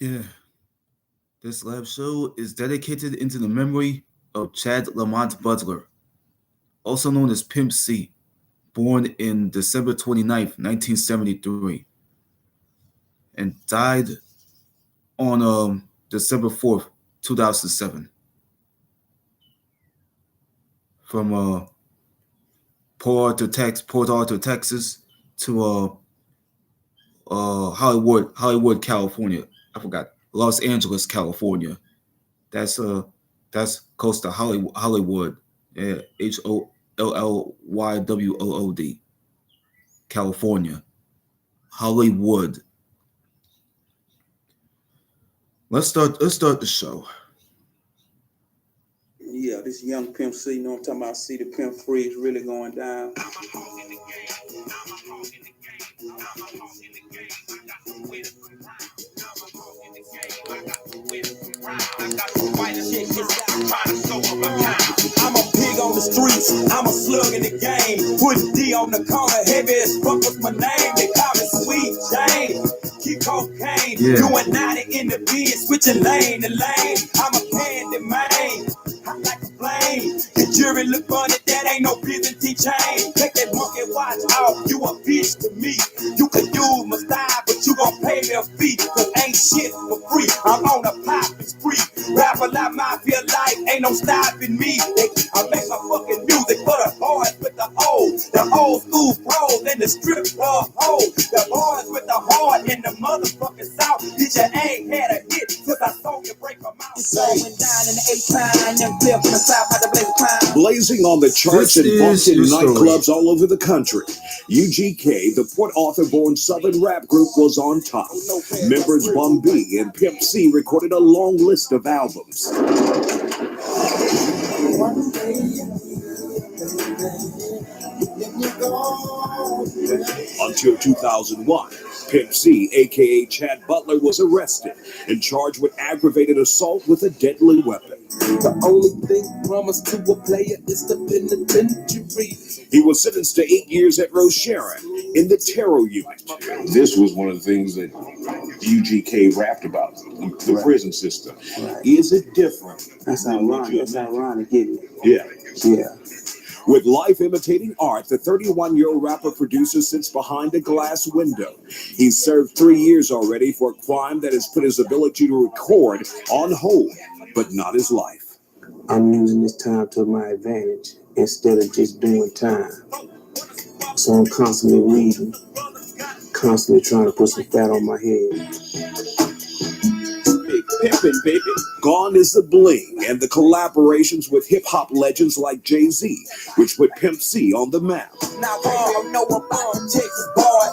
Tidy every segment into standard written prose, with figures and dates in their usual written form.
Yeah, this live show is dedicated into the memory of Chad Lamont Butler, also known as Pimp C, born in December 29th, 1973, and died on December 4th, 2007, from Port Arthur, Texas, to Hollywood, California. I forgot, Los Angeles, California. That's that's close to Hollywood. Yeah, HOLLYWOOD, California, Hollywood. Let's start the show. Yeah, this young Pimp C, you know what I'm talking about? See the Pimp Free is really going down. I'm a pig on the streets, I'm a slug in the game. Put D on the corner, heavy as fuck with my name. They call me Sweet Jane. Keep cocaine, doing 90 in the bin, switching lane to lane. I'm a candy man, hot like a flame. The jury look funny, that ain't no Byzantine chain. Take that monkey watch off, you a bitch to me. You can use my style, but you gon' pay me a fee. Cause ain't shit for free, I'm on a poppin' spree. Rap a lot, mafia life, ain't no stopping me. I make my fucking music for the boys with the old school pros and the strip club hoes. The boys with the heart and the motherfucking south. Bitch, you ain't had a hit since I saw you break my mouth. It's going down in the 8-pine and flip from the south by the blaze pine. Blazing on the charts and bumped in nightclubs all over the country. UGK, the Port Arthur-born Southern rap group, was on top. Members Bum B and Pimp C recorded a long list of albums. Until 2001, Pimp C, aka Chad Butler, was arrested and charged with aggravated assault with a deadly weapon. The only thing promised to a player is the penitentiary. He was sentenced to 8 years at Rocheron in the Terror Unit. This was one of the things that UGK rapped about, the prison system. Is it different? That's ironic. That's ironic, isn't it? Yeah. Yeah. With life imitating art, the 31-year-old rapper-producer sits behind a glass window. He's served 3 years already for a crime that has put his ability to record on hold, but not his life. I'm using this time to my advantage instead of just doing time. So I'm constantly reading, constantly trying to put some fat on my head. Pimpin', baby. Gone is the bling and the collaborations with hip-hop legends like Jay-Z, which put Pimp C on the map. Now I know about Texas boy.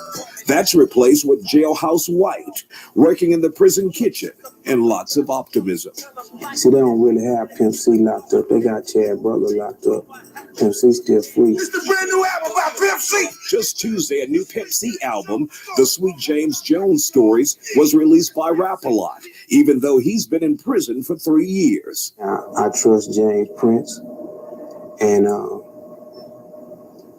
That's replaced with Jailhouse White, working in the prison kitchen, and lots of optimism. See, they don't really have Pimp C locked up. They got Chad Butler locked up. Pimp C still free. It's the brand new album by Pimp C. Just Tuesday, a new Pimp C album, The Sweet James Jones Stories, was released by Rap-A-Lot, even though he's been in prison for 3 years. I trust James Prince, and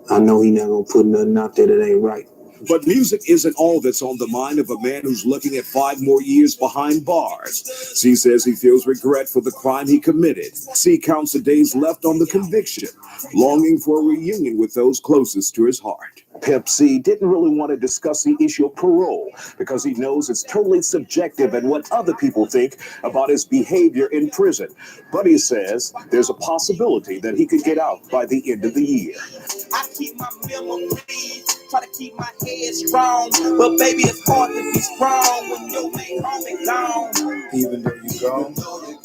I know he not gonna put nothing out there that ain't right. But music isn't all that's on the mind of a man who's looking at 5 more years behind bars. C says he feels regret for the crime he committed. C counts the days left on the conviction, longing for a reunion with those closest to his heart. Pimp C didn't really want to discuss the issue of parole because he knows it's totally subjective and what other people think about his behavior in prison. But he says there's a possibility that he could get out by the end of the year. I keep my memories, try to keep my head strong, but baby, it's hard to be strong when your main homie gone. Even though you gone, you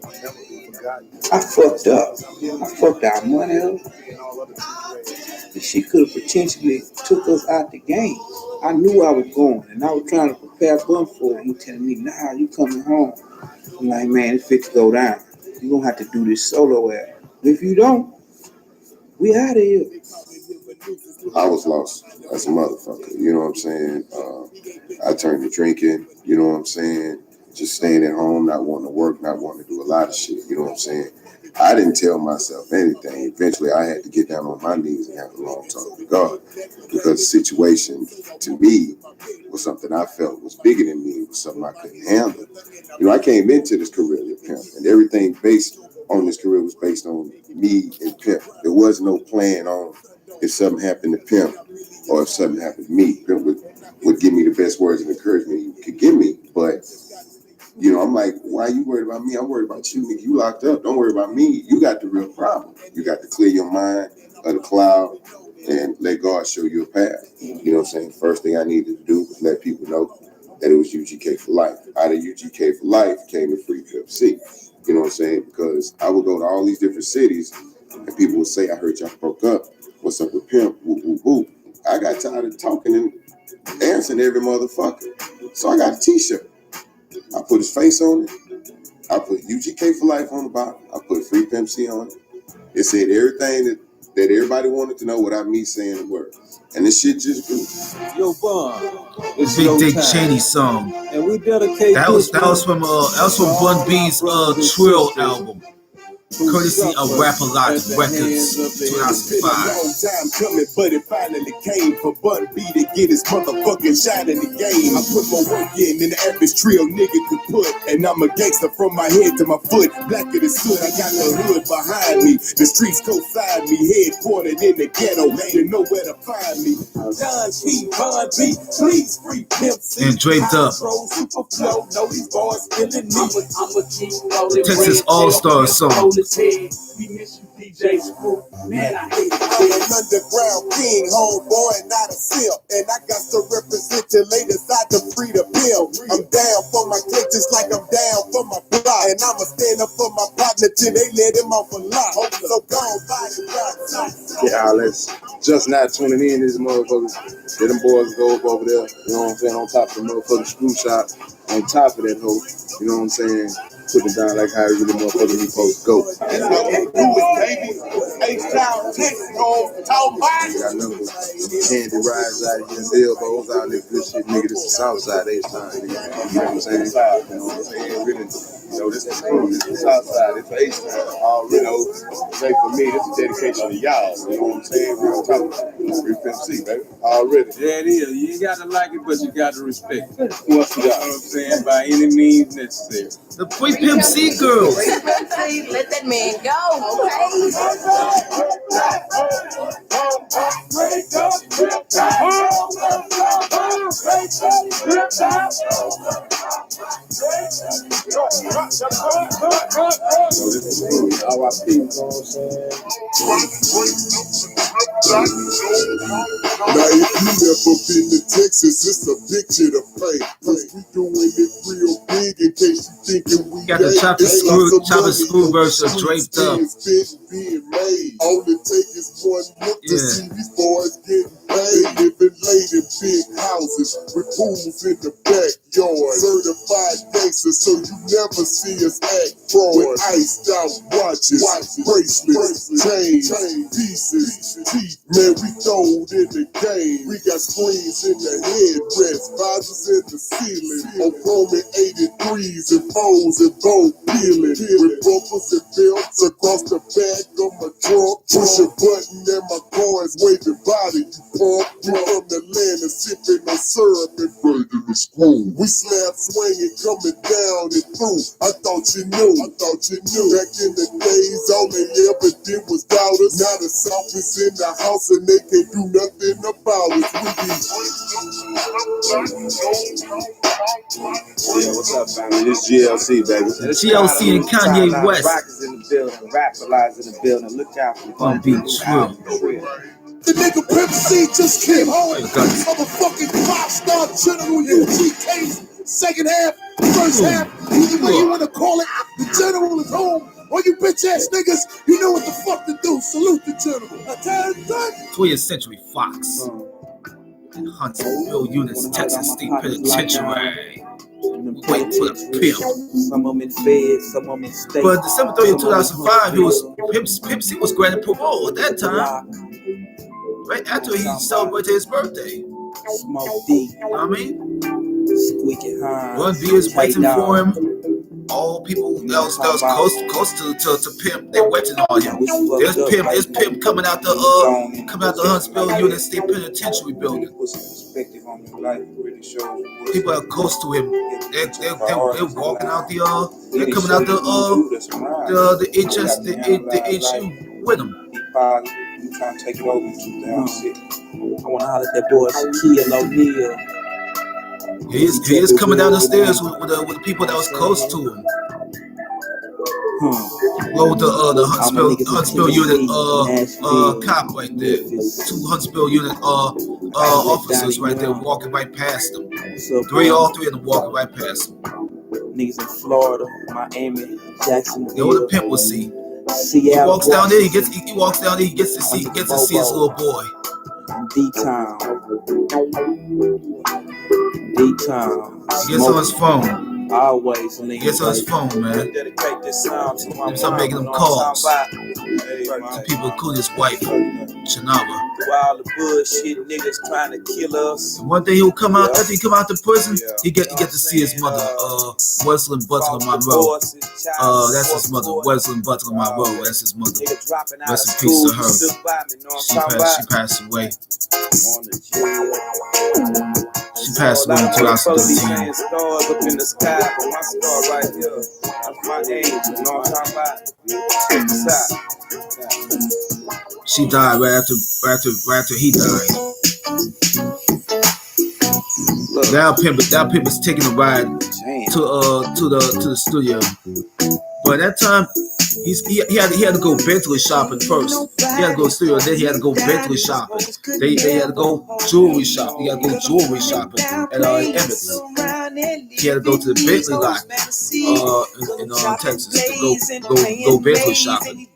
can never be forgotten. I fucked up. I fucked our money up. And she could have potentially took us out the game. I knew I was going, and I was trying to prepare Bun for it. He telling me, nah, you coming home. I'm like, man, it's fit to go down. You're going to have to do this solo act. If you don't, we out of here. I was lost as a motherfucker, you know what I'm saying? I turned to drinking, you know what I'm saying? Just staying at home, not wanting to work, not wanting to do a lot of shit, you know what I'm saying? I didn't tell myself anything. Eventually, I had to get down on my knees and have a long talk with God, because the situation to me was something I felt was bigger than me. It was something I couldn't handle. You know, I came into this career as a pimp, and everything based on this career was based on me and Pimp. There was no plan on if something happened to Pimp or if something happened to me. Pimp would give me the best words of encouragement he could give me, but you know, I'm like, why are you worried about me? I'm worried about you, nigga. You locked up. Don't worry about me. You got the real problem. You got to clear your mind of the cloud and let God show you a path. You know what I'm saying? First thing I needed to do was let people know that it was UGK for life. Out of UGK for life came the free Pimp C. You know what I'm saying? Because I would go to all these different cities and people would say, I heard y'all broke up. What's up with Pimp? Woo, woo, woo. I got tired of talking and answering every motherfucker. So I got a t-shirt. I put his face on it. I put UGK for life on the bottom. I put free Pimp C on it. It said everything that everybody wanted to know without me saying a word. And this shit just grew. Yo, Bun, it's Big your Dick time. Cheney song. And we dedicate That was from Bun B's Trill album. Courtesy of Rap-A-Lot Records, 2005. Long time coming, but it finally came for Bun B to get his motherfucking shot in the game. I put more work in than the average Trill nigga could put, and I'm a gangster from my head to my foot. Blacker than soot, I got the hood behind me. The streets co-side me, headquartered in the ghetto. You know where to find me. Don P, Bun B, please free Pimp C. And draped up. Super flow, know these boys feeling me. The Texas All-Star song. We miss you, DJ Screw. Man, I hate it. I'm an underground king, homeboy, not a simp. And I got to represent you later side to free the bill. I'm down for my clique just like I'm down for my block. And I'ma stand up for my partner till they let him off a lot. So gone by the block. Yeah, let's just not tuning in these motherfuckers. Let them boys go up over there, you know what I'm saying, on top of the motherfucking screw shop, on top of that hoe, you know what I'm saying? Put it down like how it really motherfucking we supposed to go. That's what we do it, baby. H-Town, Texas, home, talk about it. I know Candy Rides out here, elbows out there, good shit, nigga. This is Southside H-Town, nigga. You know what I'm saying? You know what I'm saying? Really, you know, this is cool. This is Southside. It's H-Town. You know, say for me, this is dedication to y'all. You know what I'm saying? We're on top of Free Pimp C, baby. Already. Yeah, it is. You ain't got to like it, but you got to respect it. What's you know what I'm saying? By any means necessary. The Free Pimp C girls. Free Pimp C, let that man go, okay? R.I.P. You know what I'm saying? Now if you never been to Texas, it's a picture to paint. Cause we doing it real big in case you thinking we got the Chopper Screw version draped up. All it takes is one look to see these boys getting paid. Living late in big houses with pools in the backyard. Certified gangsters, so you never see us act fraud. With iced out watches, bracelets, chains, pieces, teeth. Man, we throwed in the game. We got screens in the headrest, visors in the ceiling. On Coleman 83s and foes and gold peeling. With bumpers and belts across the back of my trunk. Push a button and my car is waving body. You pump. We from the land of sipping on syrup and breaking the screw. We slap swinging coming down and through. I thought you knew. Back in the days, all they ever did was doubt us. Now the South is in the house and they can't do nothing about it. Yeah, what's up, family? This GLC, baby. GLC and Kanye West. Rockers in the building, Rap-A-Lot in the building. Look out for Bun B Trill. The nigga Pimp C just came home. Motherfucking pop star general UGK. Second half, first half, either way you want to call it, the general is home. All you bitch ass niggas, you know what the fuck to do. Salute the general. 20th Century Fox. In Huntsville Units, Texas State Penitentiary. Wait for the pimp. Some of them in Fed, some of them in State. But December 30th, 2005, Pimp C was granted parole at that time. Right after he celebrated his birthday. Smoke D. You know what I mean? Squeaky high. Bun B is waiting for him. all people that was close to Pimp, they waiting on him. There's Pimp coming out the Huntsville Unit State Penitentiary building. People are close to him. They're walking out they're coming out the HU with him. Trying to take it over I want to holler at that boy Shaquille O'Neal. He is coming down the stairs with the people that was close to him. Well, the Huntsville Unit cop right there. 2 Huntsville Unit officers right there walking right past him. All three of them walking right past him. Niggas in Florida, Miami, Jacksonville. Yo, the Pimp will see. He walks down there. He gets to see his little boy. D-Town. He gets on his phone. Always, nigga. He gets on his phone, man. Dedicate this sound to my mom. Start making them calls to people, including his wife, Shanaba. Through all the bullshit, niggas trying to kill us. And one day he'll come out. After he come out the prison, he get to see his mother, Wesley Butler Monroe. That's his mother, Wesley Butler Monroe. That's his mother. Rest in peace to her. She passed away. She passed away in 2013. Stars up in the sky, but my star right here. That's my age, you know what I'm talking about? She died right after he died. Now Pimp is taking a ride to the studio. But at that time, he had to go Bentley shopping first. He had to go studio, then he had to go Bentley shopping. They had to go jewelry shopping. He had to go jewelry shopping at Emmett's. He had to go to the Bentley lot in Texas to go Bentley shopping.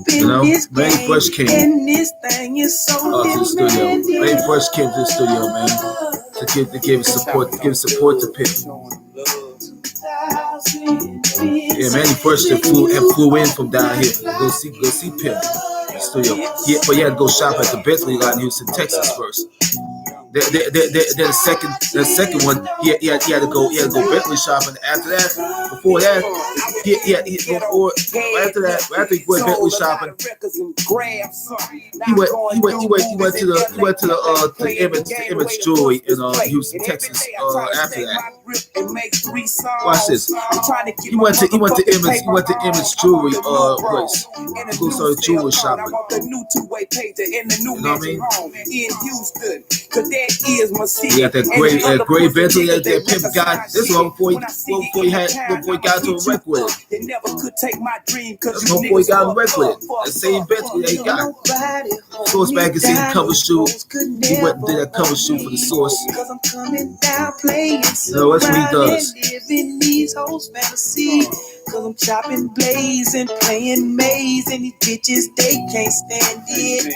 You know, when he first came to the studio. When he first came to the studio, man, to give support to Pimp. Yeah, man, he first flew in from down here. Go see Pimp in the studio. But he had to go shop at the Bentley lot in Houston, Texas first. Then the second one, he had to go Bentley shopping. After that, after he went Bentley shopping, he went to the Emmett's jewelry in Houston, Texas. After that, watch this. He went to Emmett's jewelry place. Go start jewelry shopping. You know what I mean? He got that great Bentley that Pimp got. This one before he got to a record with it. That's before he got a record with it. That same Bentley that he got. Source magazine cover shoot. He went and did that cover shoot for the Source. You know, that's what he does. Cause I'm chopping blaze and playing maze, and these bitches, they can't stand it.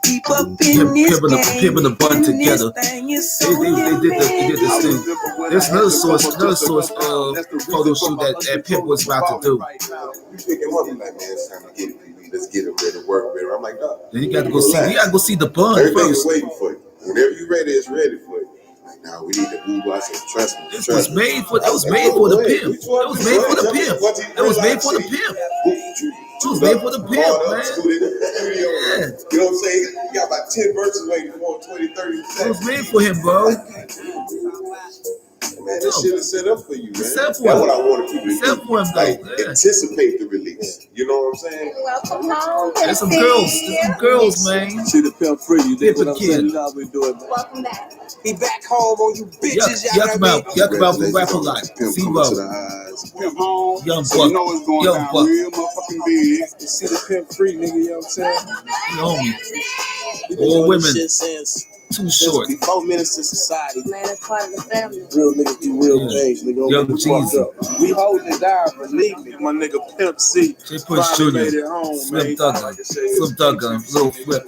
Keep up in this Pimp and the Bun together. They did this thing. There's another source photo shoot that Pimp was about to do. You pick him up and like, man, it's time to get it, baby. Let's get him ready to work with him. I'm like, no. Then you got to go see the Bun Everything first. is waiting for you. Whenever you're ready, it's ready for you. Now we need to move. I said, trust me. It was made for the Pimp. It was made for the Pimp. It was made for the Pimp. It was made for the Pimp, man. Yeah. You know what I'm saying? You got about 10 verses waiting for 20, 30 seconds. It was made for him, bro. Man, this shit is set up for you, man. That's what I wanted people to do. Like, anticipate the release. You know what I'm saying? Welcome home. There's some girls, man. See the Pimp free. You did what I'm saying. You know we do it, man. Welcome back. Be back home on you bitches. Yuck about for rap a lot. Zero. Pimp home. Young so Buck. you know what's going Young down Buck. real motherfucking big. You see the Pimp free, nigga, you know what I'm saying? You know me. All women. Too short. 4 minutes to society. Man, that's part of the family. Real niggas do real things, nigga. Young Jeezy. We holding it down, believe me. My nigga Pimp C. J. Push Jr. Slim Duggan. Little Flip.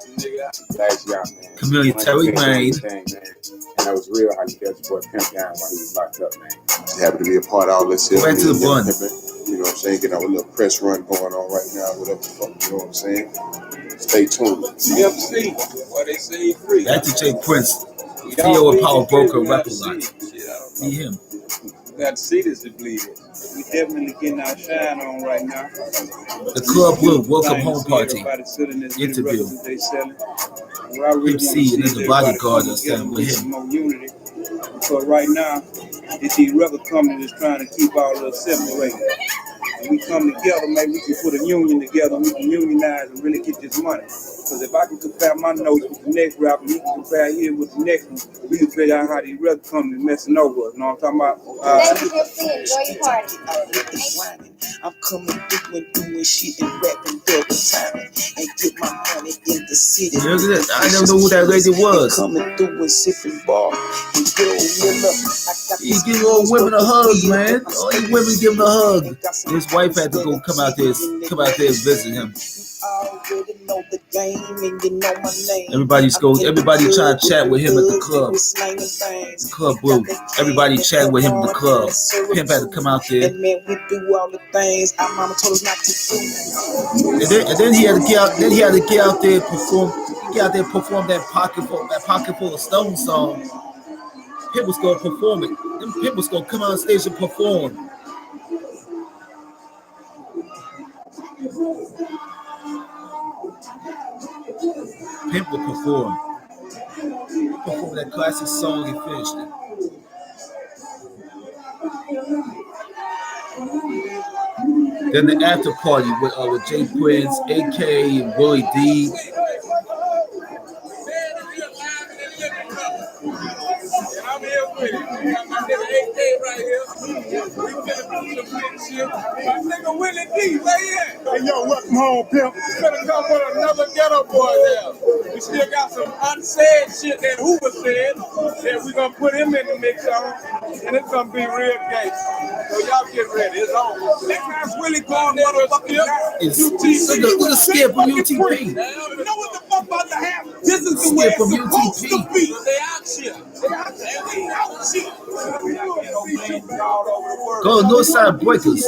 Last year, man. Chameleon Terry, man. And that was real how you got your boy Pimp down while he was locked up, man. Just happy to be a part of all this shit. Back to the Bun. You know what I'm saying? Getting our little press run going on right now. Whatever the fuck, you know what I'm saying? Stay tuned. Pimp C. What they say free. Back to Jay Prince. CEO and Power Broker, Rap a Lot. Be him. Got to see this to believe it. We definitely getting our shine on right now. The Club Blue Welcome Home Party interview. Pimp C and then the bodyguard are standing with him. Unity. Because right now, it's these record companies trying to keep all of us separated. And we come together, maybe we can put a union together, we can unionize and really get this money. Because if I can compare my notes with the next rapper, we can compare here with the next one, we can figure out how these record companies messing over us. You know what I'm talking about? Thank you, Pimp C. Enjoy your party. I'm coming through and doing shit and rapping double time and get my money in the city. I never know who that lady was. Coming through and sipping bar. He give all women a hug, man. All these women give him a hug. His wife had to go come out there and visit him. Everybody trying to chat with him at the club. The Club Blue. Everybody chatting with him in the club. Pimp had to come out there. And then he had to get out. Then he had to get out there and perform. Get out there and perform that pocket full of stone song. Pimp was gonna perform it. Then Pimp was gonna come on stage and perform. Pimp would perform. Perform that classic song and finished it. Then the after party with Jay Prince, AK, and Willie D. I'm here with it. I got my nigga AK right here. We finna do some big shit. My nigga Willie D, where he at? Hey, yo, welcome home, Pimp. We finna come with another ghetto boy there. We still got some unsaid shit that Hoover said that we gonna put him in the mix on, and it's gonna be real gay. So y'all get ready. It's on. Next time's Willie going motherfucking UTP. Look at Skip from UTP. You know what the fuck about to happen? This is the way it's supposed to be. They out here. Go Northside Breakers.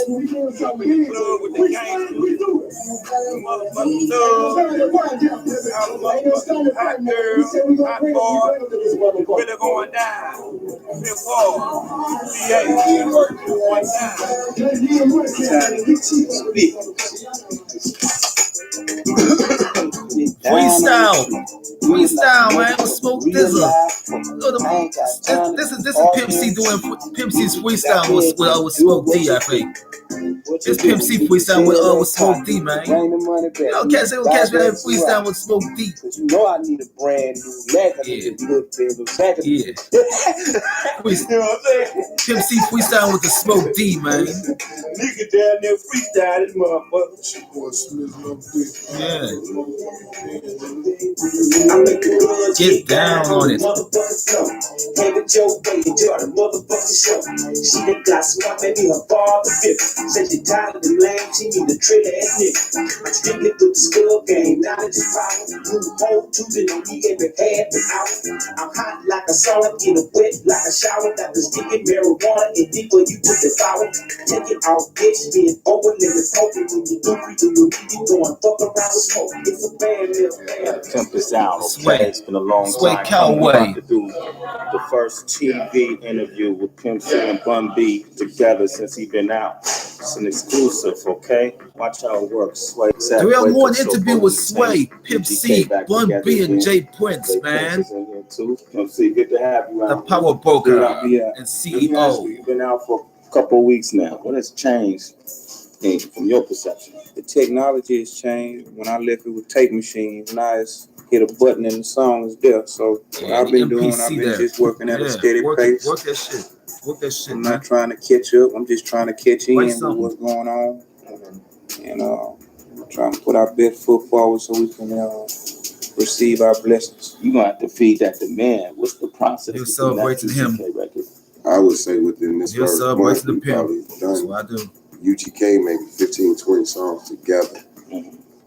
Freestyle, man. With Smoke Dizzle. This is Pimp C doing Pimp C's freestyle with Smoke D, I think. This Pimp C freestyle with Smoke D, man. Catch me that freestyle with Smoke D. You know I need a brand new neck. Yeah. Pimp C freestyle with the Smoke D, man. Nigga down there freestyle this motherfucker. Yeah. Get down on it. Hey, with your way, enjoy the motherfucking show. She done got smart, maybe her father fifth. Said she tired of the lame, she need a trailer ass nigga. I'm strictly through the skull game, knowledge is power. Move whole tootin' on me every half an hour. I'm hot like a sauna, get wet like a shower. Got the sticky marijuana and deeper you put the power. Take it off, bitch, being over, living open. When you do, you going fuck around with smoke. It's a bad meal. Pimp this out, okay? It's been a long time. Cowboy. To do the first TV interview with Pimp C and Bun B together since he been out. It's an exclusive, okay? Watch how it works. Sway. 301 interview with Sway, Pimp C, Bun B, and Jay Prince, man. Pimp C, good to have you out. The power broker and CEO. You've been out for a couple of weeks now. What has changed from your perception? The technology has changed. When I left it with tape machines, now it's hit a button and the song is there. So what I've been doing, I've been just working at a steady pace. Work that shit. I'm not trying to catch up. I'm just trying to catch in with what's going on. And trying to put our best foot forward so we can receive our blessings. You're going to have to feed that demand. What's the process? You're celebrating him. I would say within this You're first celebrating month, the pimp. That's what I do. UGK maybe 15, 20 songs together.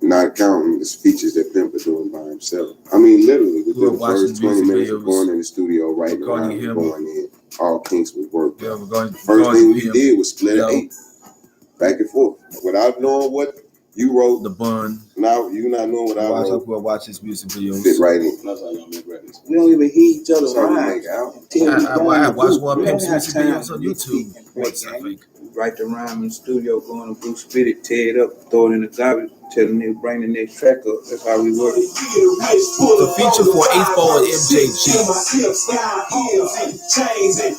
Not counting the speeches that Pimp is doing by himself. I mean, literally, within the first 20 minutes of going in the studio, writing around and going in, all kinks was working. Yeah, first thing we did was split an 8, back and forth, without knowing what you wrote. The Bun. Now you not knowing what I wrote. I watch his music videos. Fit right in. That's how y'all make records. We don't even hear each other's rhymes. I watch one of Pimp's music videos on YouTube once, I think. Write the rhyme in the studio, go on the booth, spit it, tear it up, throw it in the garbage, tell them they bring the next track up. That's how we work. The feature for 8th Ball and MJG.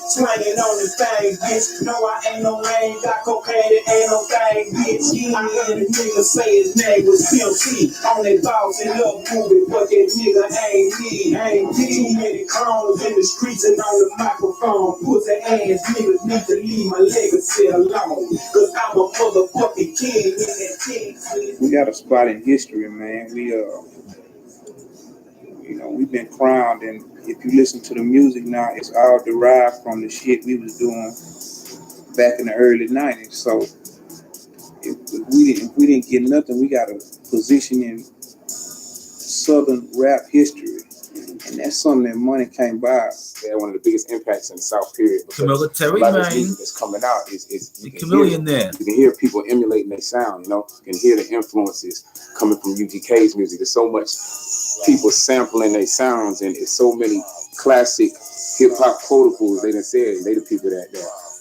Swinging on the thing, bitch. No, I ain't no lame. Got cocaine, it ain't no thing, bitch. I heard a nigga say his name was Pimp C. On that bossing up movie, but that nigga ain't me. Too many clones in the streets and on the microphone. Pussy ass niggas need to leave my legacy alone. Cause I'm a motherfucking king in that thing. We got a spot in history, man. We've been crowned, and if you listen to the music now, it's all derived from the shit we was doing back in the early 90s. So if we didn't get nothing, we got a position in Southern rap history, and that's something that money can't buy. Yeah, one of the biggest impacts in the South period. Military, a lot of man. music that's coming out is you can hear people emulating their sound. You can hear the influences coming from UGK's music. There's so much people sampling their sounds, and it's so many classic hip hop protocols. They done said they the people that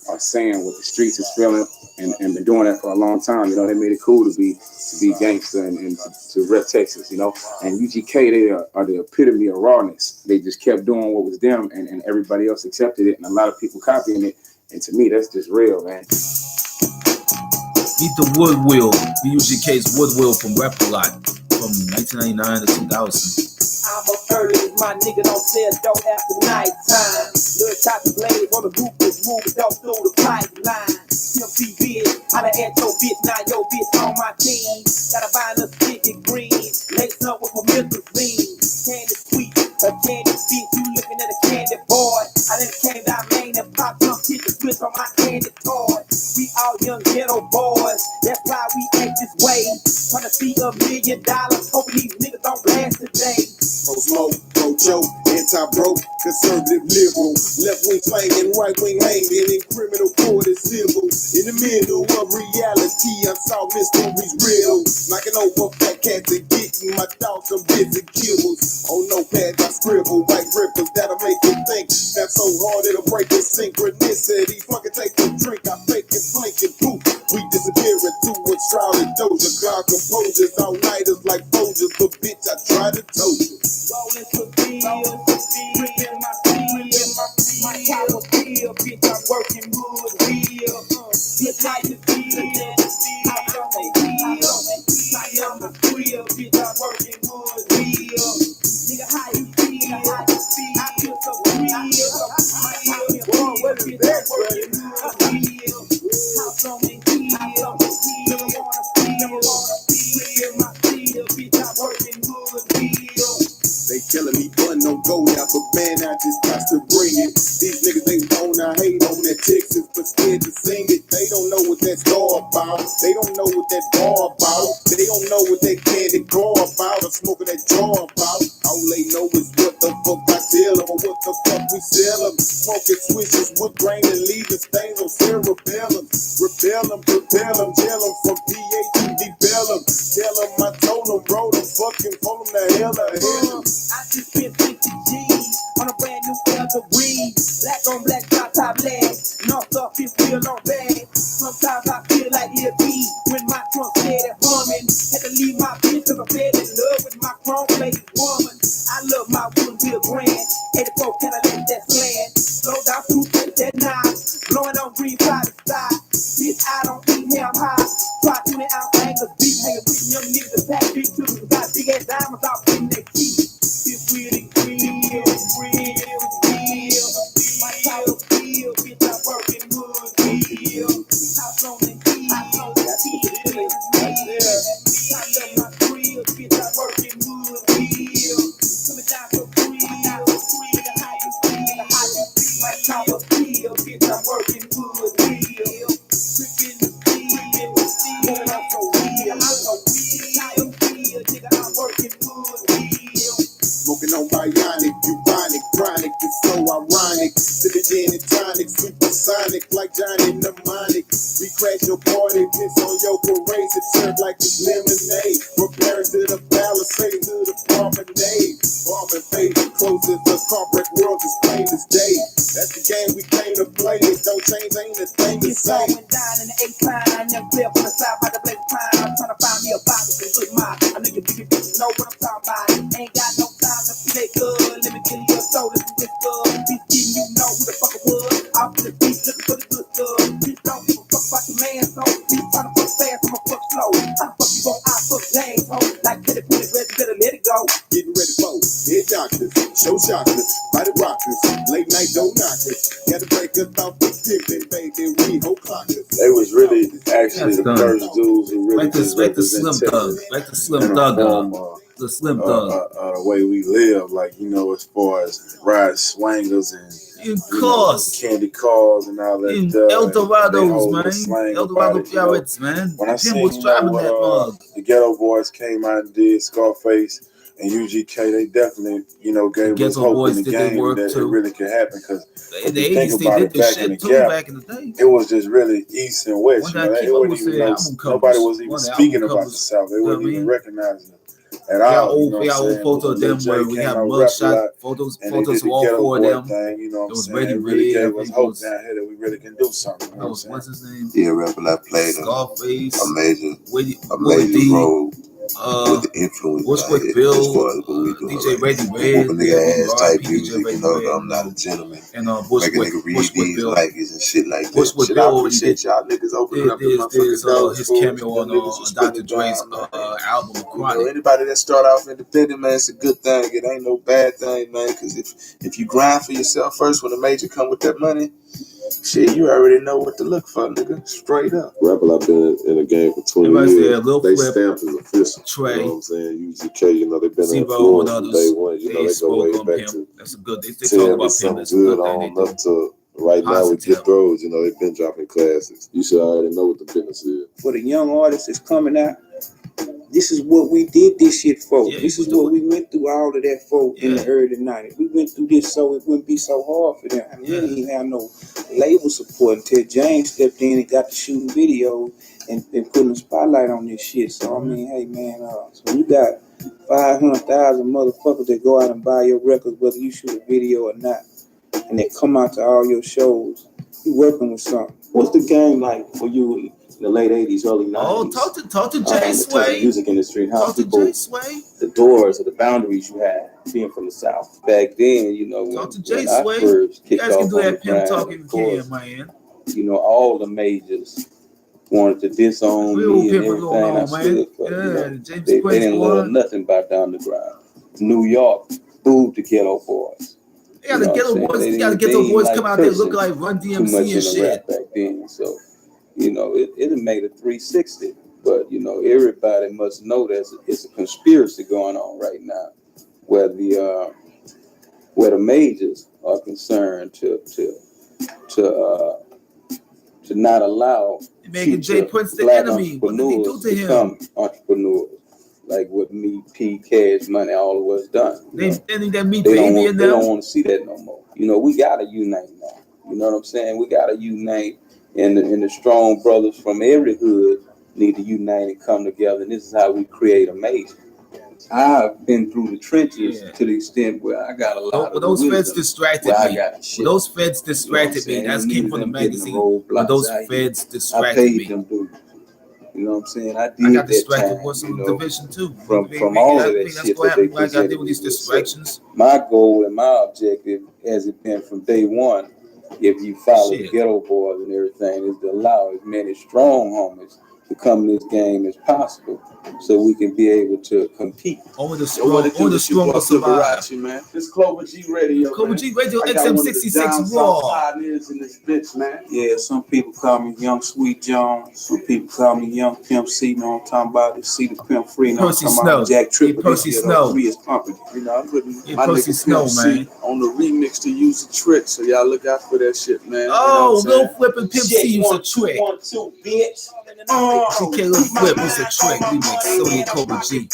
are saying what the streets is feeling and been doing that for a long time. They made it cool to be gangster and to rep Texas. And UGK, they are the epitome of rawness. They just kept doing what was them, and everybody else accepted it, and a lot of people copying it. And to me, that's just real, man. Meet the Wood Wheel, UGK's Wood Wheel from Rap A Lot from 1999 to 2000. I'm up early, my nigga don't sell dope after nighttime. Little chocolate blade on the roof is moving dope through the pipeline. Pimp C bitch, I done had your bitch, now your bitch on my team. Gotta find a sticky green, lace up with promethazine. Candy sweet, a candy bitch, you looking at a candy boy. I done came down Maine and popped some shit to switch on my candy toy. We all young ghetto boys, that's why we act this way. Trying to see $1 million, hoping these niggas don't blast today. Pro smoke, pro choke, anti-broke, conservative liberal, left wing slanging, right wing hanging, in criminal court is civil. In the middle of reality, unsolved mysteries real. Knocking over fat cats and getting my thoughts some busy kibbles. On notepad I scribble white rippers that'll make you think. That's so hard it'll break your synchronicity. Fucking take a drink, I fake it, blink and poof. We disappear into a shrouded doja. Cloud composers, all nighters like Folgers, but bitch I try to toast you. Rolling for bills, ripping my feels, my top of bill, bitch, I'm working wood real. Bitch, how you feel? I on the hill, I on the grill, bitch, I'm working wood real. Nigga, how you feel? I feel so real. My top of bill, bitch, I'm working wood real. House on the hill, never wanna feel, ripping my feel, bitch, I'm working wood real. They telling me bun don't go now, but man, I just got to bring it. These niggas, they wanna hate on that Texas, but scared to sing it. They don't know what that's all about. They don't know what that bar about. They don't know what that candy car about or smoking that jar about. All they know is what the fuck I tell them or what the fuck we sell them. Smoking switches with grain and leaving stains on cerebellum. Rebel them, propel them, jail them from PA to debell them. Tell them I told them, bro, them fucking pull them the hell out of hell. I just spent 50 G's on a brand new Elder Reed. Black on black, top legs. North up, it feel on bag. Sometimes I feel like it'll be when my trunk started humming. Had to leave my bitch cause I fell in love with my chrome-plated woman. I love my wood wheel grand. 84 Cadillac that slant. Slow down through that knob. Blowing on green private side. Bitch, I don't eat ham high. Try 20 ounce angles deep. Hanging with young niggas that pack big too. Got big ass diamonds out in their teeth. It's really real. My title feel, bitch, I'm working wood real. House on the hill, I love my grill, bitch, I'm working wood real. Coming down for real, nigga, how you feel? My title feel, bitch, I'm working wood real. Tripping the field, I'm so real. Title feel, nigga, I'm working wood real. Smoking on bionic, bubonic, chronic, it's so ironic. Sipping gin and tonic, supersonic, like Johnny Mnemonic. We crash your party, piss on your parade, it served like it's lemonade. From Paris to corporate world is plain as day. That's the game we came to play. It don't change, ain't a thing to say. It's going down in the A-Pine. Young player from the south by the black pine. I'm trying to find me a Bible to put mine. I know you bitches know what I'm talking about. Ain't got no time to play good. Let me get you a soul, this is good. Bitch, getting you know who the fuck it was. Off to the beach, looking for the good stuff. Bitch, don't give a fuck about your man, so bitch, trying to fuck fast, I'ma fuck slow. How the fuck you gon' I fuck James, ho? Like, get it, put it, ready, better let it go. Getting ready for head doctors, show shockers, body rockers, late night door knockers. Gotta break us off the pimpin', baby, we whole clockers. They was really actually the first dudes who really just represented like the Slim Thug, the Slim Thug, the way we live, like, you know, as far as ride swangers and candy cars and all that stuff. Eldorados, man. Eldorado Pirates, man. When I seen was driving that mug. The Ghetto Boys came out and did Scarface and UGK, they definitely, you know, gave us hope in the game that it really could happen. Because if you think about it, back in the day, it was just really East and West. You know, nobody was even speaking about the South. They weren't even recognizing it at all. We got old photos of them where we have mugshot photos of all four of them. You know, it was really gave us hope down here that we really can do something. What's his name? Yeah, rapper I played Scarface, a major role with the influence. Bushwick Bill, DJ Ready Red, nigga ass type music, you know, I'm not a gentleman. And Bushwick Bill, and shit like that. Bushwick Shit, Bill, I appreciate y'all niggas opening up the motherfucking doors. His cameo on Dr. Dre's album Chronic. You know, anybody that start off independent, man, it's a good thing. It ain't no bad thing, man. Because if you grind for yourself first, when the major come with that money, shit, you already know what to look for, nigga. Straight up. Rapper, I've been in the game for 20 years. They stamped as official. Trey, you know what I'm saying? UGK, you know, they've been influenced from day one. You know, they go way back to that's a good. They talk about him. That's good on up to right now with Get Throws. You know, they've been dropping classics. You should already know what the business is. For the young artists that's coming out, this is what we did this shit for. Yeah, this is what we went through all of that for in the early 90s. We went through this so it wouldn't be so hard for them. I mean, we didn't have no label support until James stepped in and got to shooting video and putting a spotlight on this shit. So, I mean, hey, man, so you got 500,000 motherfuckers that go out and buy your records, whether you shoot a video or not, and they come out to all your shows. You working with something. What's the game like for you in the late 80s, early 90s? Oh, talk to Jay Sway. The music industry and how talk people, to Jay Sway. The doors or the boundaries you had being from the South. Back then, you know, talk to Jay Sway. You guys can do that pimp talk if you can, man. You know, all the majors wanted to disown me and everything I stood for. They didn't love nothing about down the ground. New York booed the Ghetto Boys. They got the Ghetto Boys. They got the Ghetto Boys come out there look like Run DMC and shit. Back then, so you know it made a 360. But you know everybody must know that it's a conspiracy going on right now, where the majors are concerned to not allow making Jay Prince the enemy. What did he do to him? Become entrepreneurs. Like what me, P, Cash Money, all of us done. They don't want to see that no more. You know, we gotta unite now. You know what I'm saying? We gotta unite, and the strong brothers from every hood need to unite and come together. And this is how we create a major. I've been through the trenches to the extent where I got a lot of those feds distracted me. Those feds distracted me. That's came from the magazine. Those feds distracted me. You know what I'm saying? I got distracted with some division too. From all of that shit that they presented. I got with these distractions. My goal and my objective has it been from day one, if you follow Ghetto Boys and everything, is to allow as many strong homies to come in this game as possible, so we can be able to compete. Only the strong will survive. Man. This Clover G Radio. Clover G Radio XM66 Raw. In this bitch, man. Yeah, some people call me Young Sweet Jones. Some people call me Young Pimp C. You know what I'm talking about? The C, the Pimp Free. You know what I'm talking about? Jack Triple. Percy Snow. Is pumping. You know, I'm putting my Percy Snow, man, on the remix to Use a Trick. So y'all look out for that shit, man. Oh, Lil Flip and Pimp C use a trick. 1, 2, bitch. GK Lil Flip is a trick. Remix. Sony Cobra G.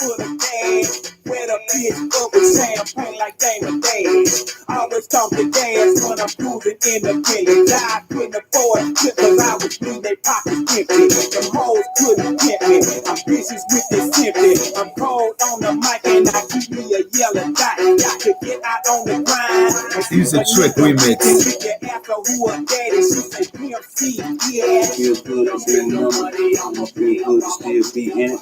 Where the bitch up with champagne like Damon Days. Always talk to gas when I'm cruising independent. I couldn't afford it cause I was blue, they pockets empty. Them hoes couldn't get me. I'm bitches with this empty. I'm cold on the mic and I keep me a yellow dot. to get out on the grind. Use a trick remix. Feels good to be a number. Feels good to still be in it.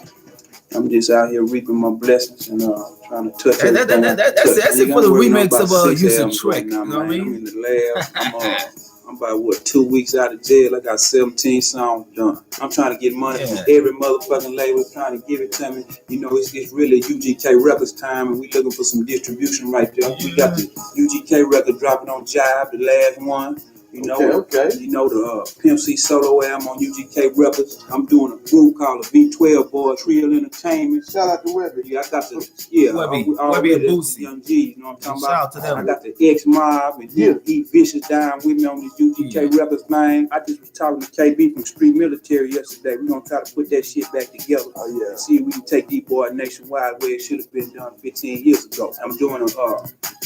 I'm just out here reaping my blessings and trying to touch everything. That's it for the remix of Use a Trick. You know what I mean? I'm in the lab. I'm about 2 weeks out of jail. I got 17 songs done. I'm trying to get money from every motherfucking label, trying to give it to me. You know, it's really UGK Records time, and we looking for some distribution right there. We got the UGK record dropping on Jive, the last one. You know, You know the Pimp C solo album on UGK Records. I'm doing a group called the V12 Boys Real Entertainment. Shout out to Webby. Yeah, I got the Webby and Boosie. Young G, you know what I'm talking Shout out about? to them. I got the X Mob and E Vicious down with me on the UGK Records thing. I just was talking to KB from Street Military yesterday. We're gonna try to put that shit back together. And see if we can take these boys nationwide where it should have been done 15 years ago. I'm doing an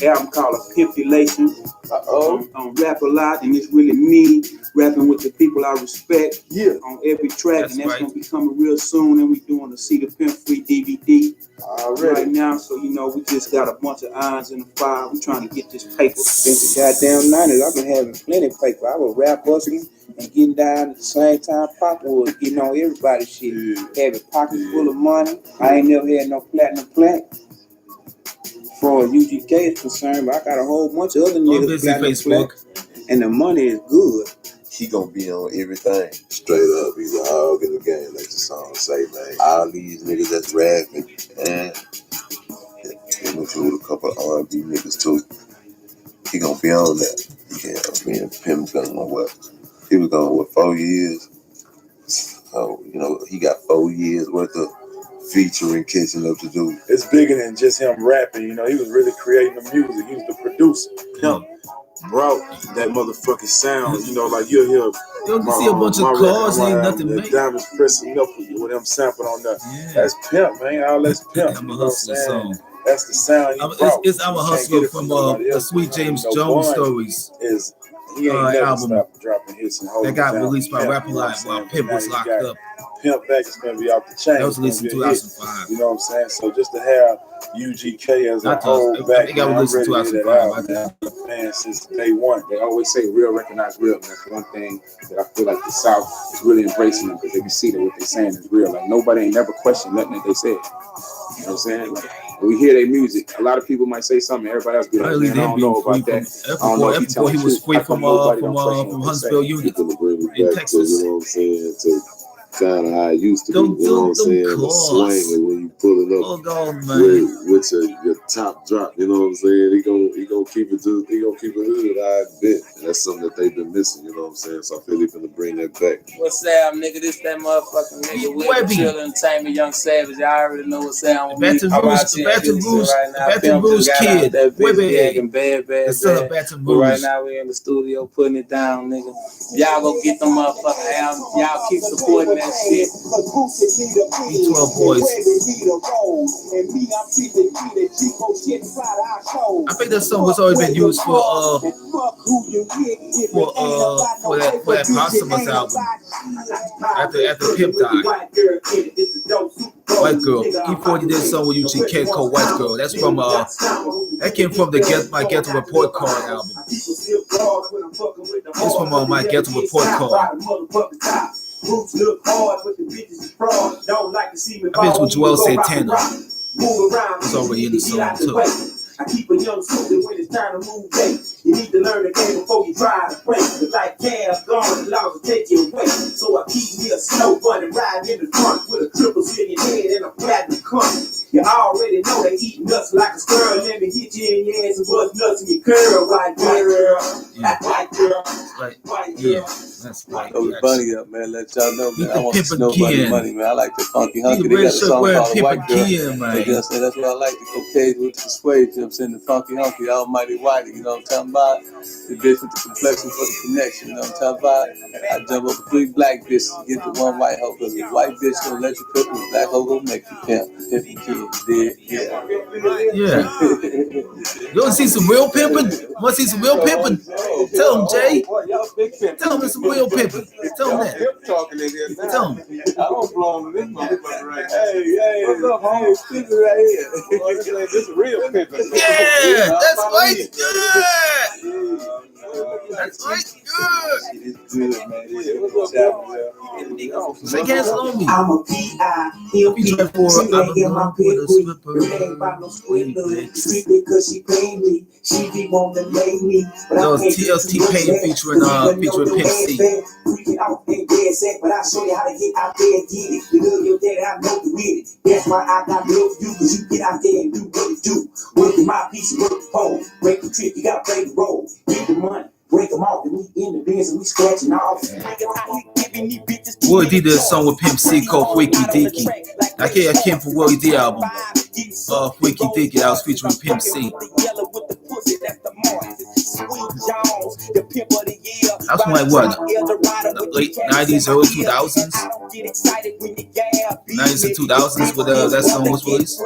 album called A Pimpulation on Rap A Lot, and it's really me rapping with the people I respect on every track, and that's gonna be coming real soon. And we doing a See the Pimp Free DVD right now, so you know we just got a bunch of irons in the fire. We trying to get this paper. Since the goddamn 90s, I've been having plenty of paper. I was rap busting and getting down at the same time Pop was getting on everybody's shit. Having pockets full of money. I ain't never had no platinum plaque. For UGK is concerned, but I got a whole bunch of other niggas platinum plaque, and the money is good. He gonna be on everything. Straight up, he's a hog in the game, like the song say, man. All these niggas that's rapping, and include a couple of R&B niggas too. He gonna be on that. Me and Pimp going what? He was going 4 years. So, you know, he got 4 years worth of featuring catching up to do. It's bigger than just him rapping, you know. He was really creating the music. He was the producer. Pimp brought that motherfucking sound, you know, like you'll hear. You can see a bunch of cars, ain't nothing made. Diamonds pressing up with them sampling on that. That's Pimp, man. All that's Pimp. I'm a Hustler song. That's the sound. I'm a Hustler from the Sweet James Jones Stories. He ain't never album stopped dropping hits and that got released by Rap A Lot while Pimp was locked up. Pimp Back is gonna be off the chain. That was released in 2005. You know what I'm saying? So just to have UGK as a whole back, it got released in 2005. Man, since day one, they always say real recognize real. And that's one thing that I feel like the South is really embracing them, because they can see that what they're saying is real. Like nobody ain't never questioned nothing that they said. You know what I'm saying? Like, when we hear their music, a lot of people might say something, everybody else be like, man, I don't know about that. I don't know if he was free from Huntsville Union in Texas. You know what I'm saying? To kind of how it used to be, you know what I'm saying? The swing, and when you pulling up with your top drop, you know what I'm saying? He gonna keep it hood, I bet. And that's something that they've been missing, you know what I'm saying? So I feel he's gonna bring that back. What's up, nigga? This that motherfucking nigga with Chill Entertainment, Young Savage. I already know what's up. Baton Rouge kid. The son of Baton Rouge. Right now we in the studio putting it down, nigga. Y'all go get them motherfucking albums. Y'all keep supporting that shit. B12 Boys. I think that song was always been used for that Posthumous album after Pimp died. White Girl. E40 did a song with UGK called White Girl. That's from that came from the My Ghetto Report Card album. It's from my Ghetto Report Card. I think it's with Joel Santana. It's already in the song too. I keep a young soldier when it's time to move back. You need to learn the game before you try to play. Cause like gas gone, the laws will take you away. So I keep me a snow bunny riding in the trunk with a triple zillion head and a platinum cunt. You already know they eat nuts like a squirrel. Let me hit you in your ass and bust nuts in your curl. White girl, white girl, white girl. That's right. Throw the bunny up, man. Let y'all know, man. I want the snow bunny money, man. I like the funky hunky. They got a song called White Girl. That's what I like. The cocaine with the suede. You know what I'm saying? The funky hunky, the almighty whitey. You know what I'm talking about? The bitch with the complexion for the connection. You know what I'm talking about? I jump up 3 black bitches to get the one white hoe. Because the white bitch gonna let you cook, the black hoe gonna make you pimp. Yeah. You want to see some real pimping? Want to see some real pimping? Tell him, Jay. Tell him it's some real pimping. Tell him that. Tell him. I don't belong to this motherfucker right now. Hey, what's up, homie? This right here. This is real pimping. Yeah, that's right. Good. That's right. Good. Shake hands on me. I'm a P.I. For She I'm ain't in my pit with a with. slipper. It ain't about no swindler. Street because she paid me. She be wanting to lay me. But that I was can't TLT Payne featuring Pimp C. Freaking out and dead set, but I show you how to get out there and get it. You know your daddy, I know you with it. That's why I got love for you, cause you get out there and do what you do. Working my piece, work the pole. Break the trick, you gotta play the role. Get the money. Break them off, and we in the bins and we scratching off. Willie D did a song with Pimp C called Freaky Deaky. I came from Willie D album. Freaky Deaky, that was featuring Pimp C. That's from like what? Late 90s, early 2000s? 90s and 2000s when that song was released.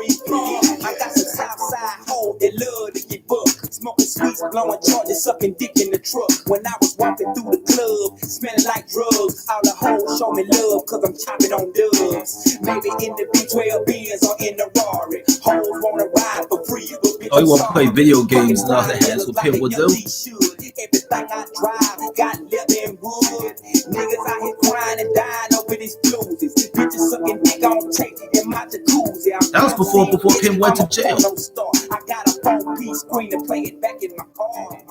I got some Southside hoes that love to get booked. Smoking sweets, blowing charges, sucking dick in the truck. When I was walking through the club, smelling like drugs. All the hoes show me love, cause I'm chopping on dubs. Maybe in the B12 Benz or in the Rari. Hoes wanna ride for free. Oh, you want to play video games and all that? That's what people would do. Everything I drive got leather and wood. Niggas out here crying and dying over these blues. Bitches sucking dick on tape in my jacuzzi. That was before Pimp went to jail. I got a 4-piece screen to play it back in my car.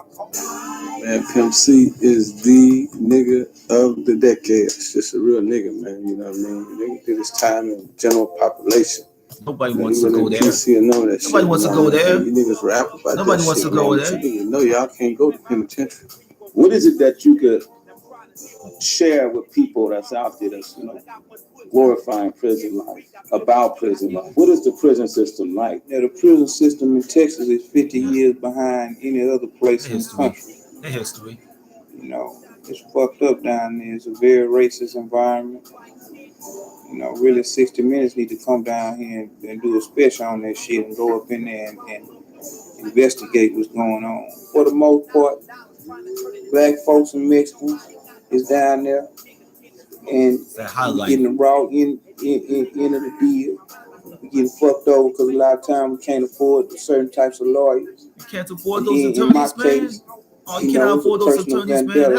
Man, Pimp C is the nigga of the decade. It's just a real nigga, man. You know what I mean? Nigga did his time in general population. Nobody wants to go there. Nobody wants to go there. You niggas rap about Nobody wants to go there. You know y'all can't go to penitentiary. What is it that you could share with people that's out there that's, glorifying prison life, about prison life? What is the prison system like? Yeah, the prison system in Texas is 50 years behind any other place in the country. The history. It's fucked up down there. It's a very racist environment. Really 60 Minutes need to come down here and do a special on that shit and go up in there and investigate what's going on. For the most part, black folks and Mexicans is down there and getting the raw end of the deal. We getting fucked over because a lot of times we can't afford certain types of lawyers. You can't afford those attorneys, man. You cannot afford those attorneys, man.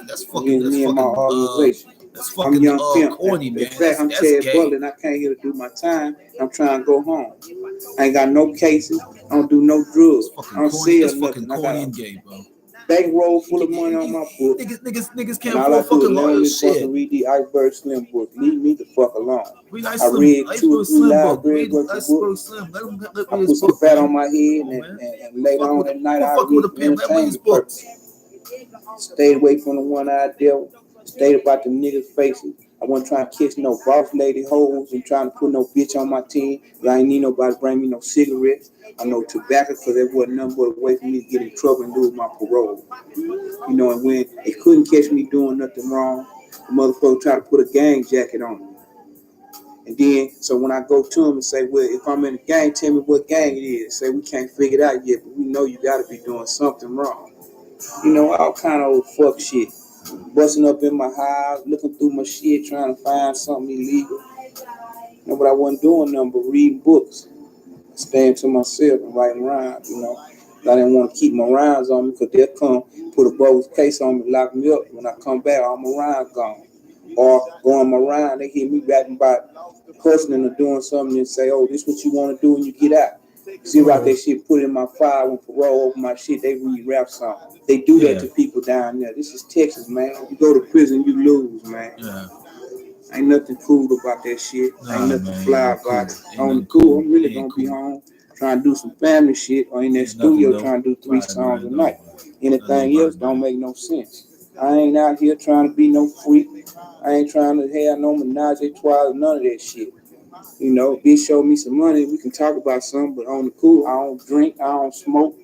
That's fucking. Me and my organization. That's fucking I'm young Pimp. corny, man. In fact, I'm Chad Butler and I came here to do my time. I'm trying to go home. I ain't got no cases. I don't do no drugs. I don't sell nothing. I got a bankroll full of money on my book. Niggas can't afford fucking lawyers. Shit. Read the Iceberg Slim book. Leave me the fuck alone. I read Iceberg 2 or 3 libraries worth of books. I put some fat on my head and later on at night I read the entertainment books. Stayed away from the one-eyed devil. Stayed about the niggas' faces. I wasn't trying to kiss no boss lady hoes and trying to put no bitch on my team. I ain't need nobody to bring me no cigarettes or no tobacco because there wasn't nothing but a way for me to get in trouble and lose my parole. And when they couldn't catch me doing nothing wrong, the motherfucker tried to put a gang jacket on me. And then, so when I go to them and say, well, if I'm in a gang, tell me what gang it is. Say, we can't figure it out yet, but we know you got to be doing something wrong. All kind of old fuck shit. Busting up in my house, looking through my shit, trying to find something illegal. But I wasn't doing nothing but reading books, staying to myself and writing rhymes, I didn't want to keep my rhymes on me because they'll come, put a bogus case on me, lock me up. When I come back, all my rhymes gone. Or go on my rhyme, they hit me back about hustling or doing something and say, oh, this is what you want to do when you get out. Zero out that shit, put it in my file, when parole over my shit, they read rap songs. They do that to people down there. This is Texas, man. You go to prison, you lose, man. Yeah. Ain't nothing cool about that shit. Ain't nothing fly about it. On the cool, I'm really gonna be home trying to do some family shit or in that studio trying to do 3 songs a night. Anything else don't make no sense. I ain't out here trying to be no freak. I ain't trying to have no menage a trois, none of that shit. Bitch show me some money, we can talk about something, but on the cool, I don't drink, I don't smoke,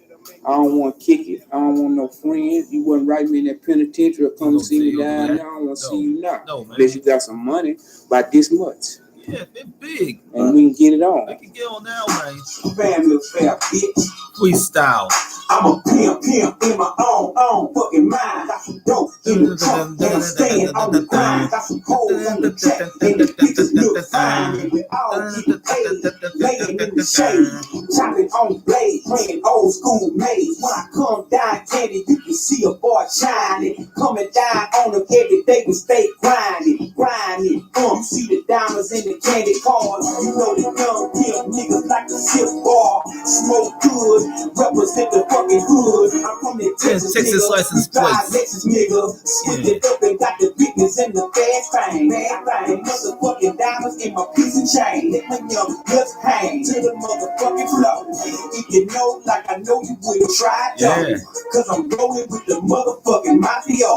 I don't want to kick it, I don't want no friends. You wouldn't write me in that penitentiary or come see me down there, I don't want to see you now. Unless you got some money, about this much. Yeah, it's big. And we can get it on. We can get on now, man. Family affair, bitch. Freestyle. I'm a pimp in my own fucking mind. Got some dope in the trunk, and I'm staying on the grind. Got some hoes on the check, and the bitches look fine. And we all get paid, laying in the shade, chopping on blade, playing old school maze. When I come down candy, you can see a boy shining, coming down on them every day. We stay grinding. You see the diamonds in the candy cars. You know the young pimp niggas like to sip bar, smoke good, represent the fucking hood. I'm from the Texas license plate. Texas nigga. Switch it up and got the bigness and the fast thing. Motherfucking diamonds in my piece of chain. Let my young guts hang to the motherfucking flow. If you know, like I know you would try to. Cause I'm rolling with the motherfucking mafia.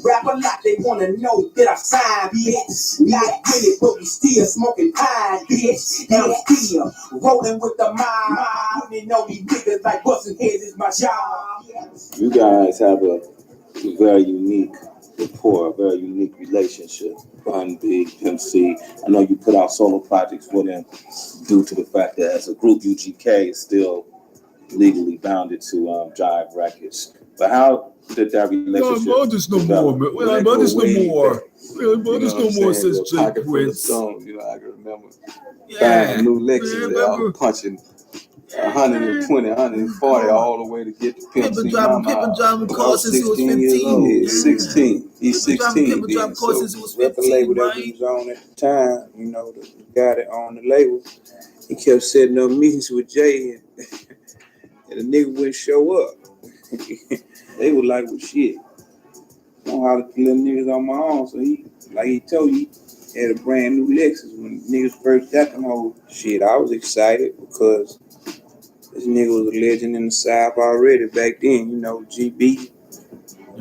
Rap a lot, they wanna know that I signed, bitch. Not really, but we still smoking pine, bitch. And I'm still rolling with the mob. Putting on these niggas like busting heads is my job. You guys have a very unique rapport, a very unique relationship. Bun B, Pimp C. I know you put out solo projects for them due to the fact that as a group, UGK is still legally bounded to Jive Records. But how did that relationship develop? No more since Jay Prince. You know, I can remember buying a new Lexus. They all punching 120, 140 all the way to get to Pimp C. Driving cars since he was 15 years old. He's 16. He's 16. Driving cars since he was 15. The label that he was on at the time, you know, the guy that owned the label, he kept setting up meetings with Jay, and the nigga wouldn't show up. They were like, well, shit, I don't know how to kill them niggas on my own. So he, like he told you, he had a brand new Lexus when niggas first got them whole shit. I was excited because this nigga was a legend in the South already back then. You know, GB,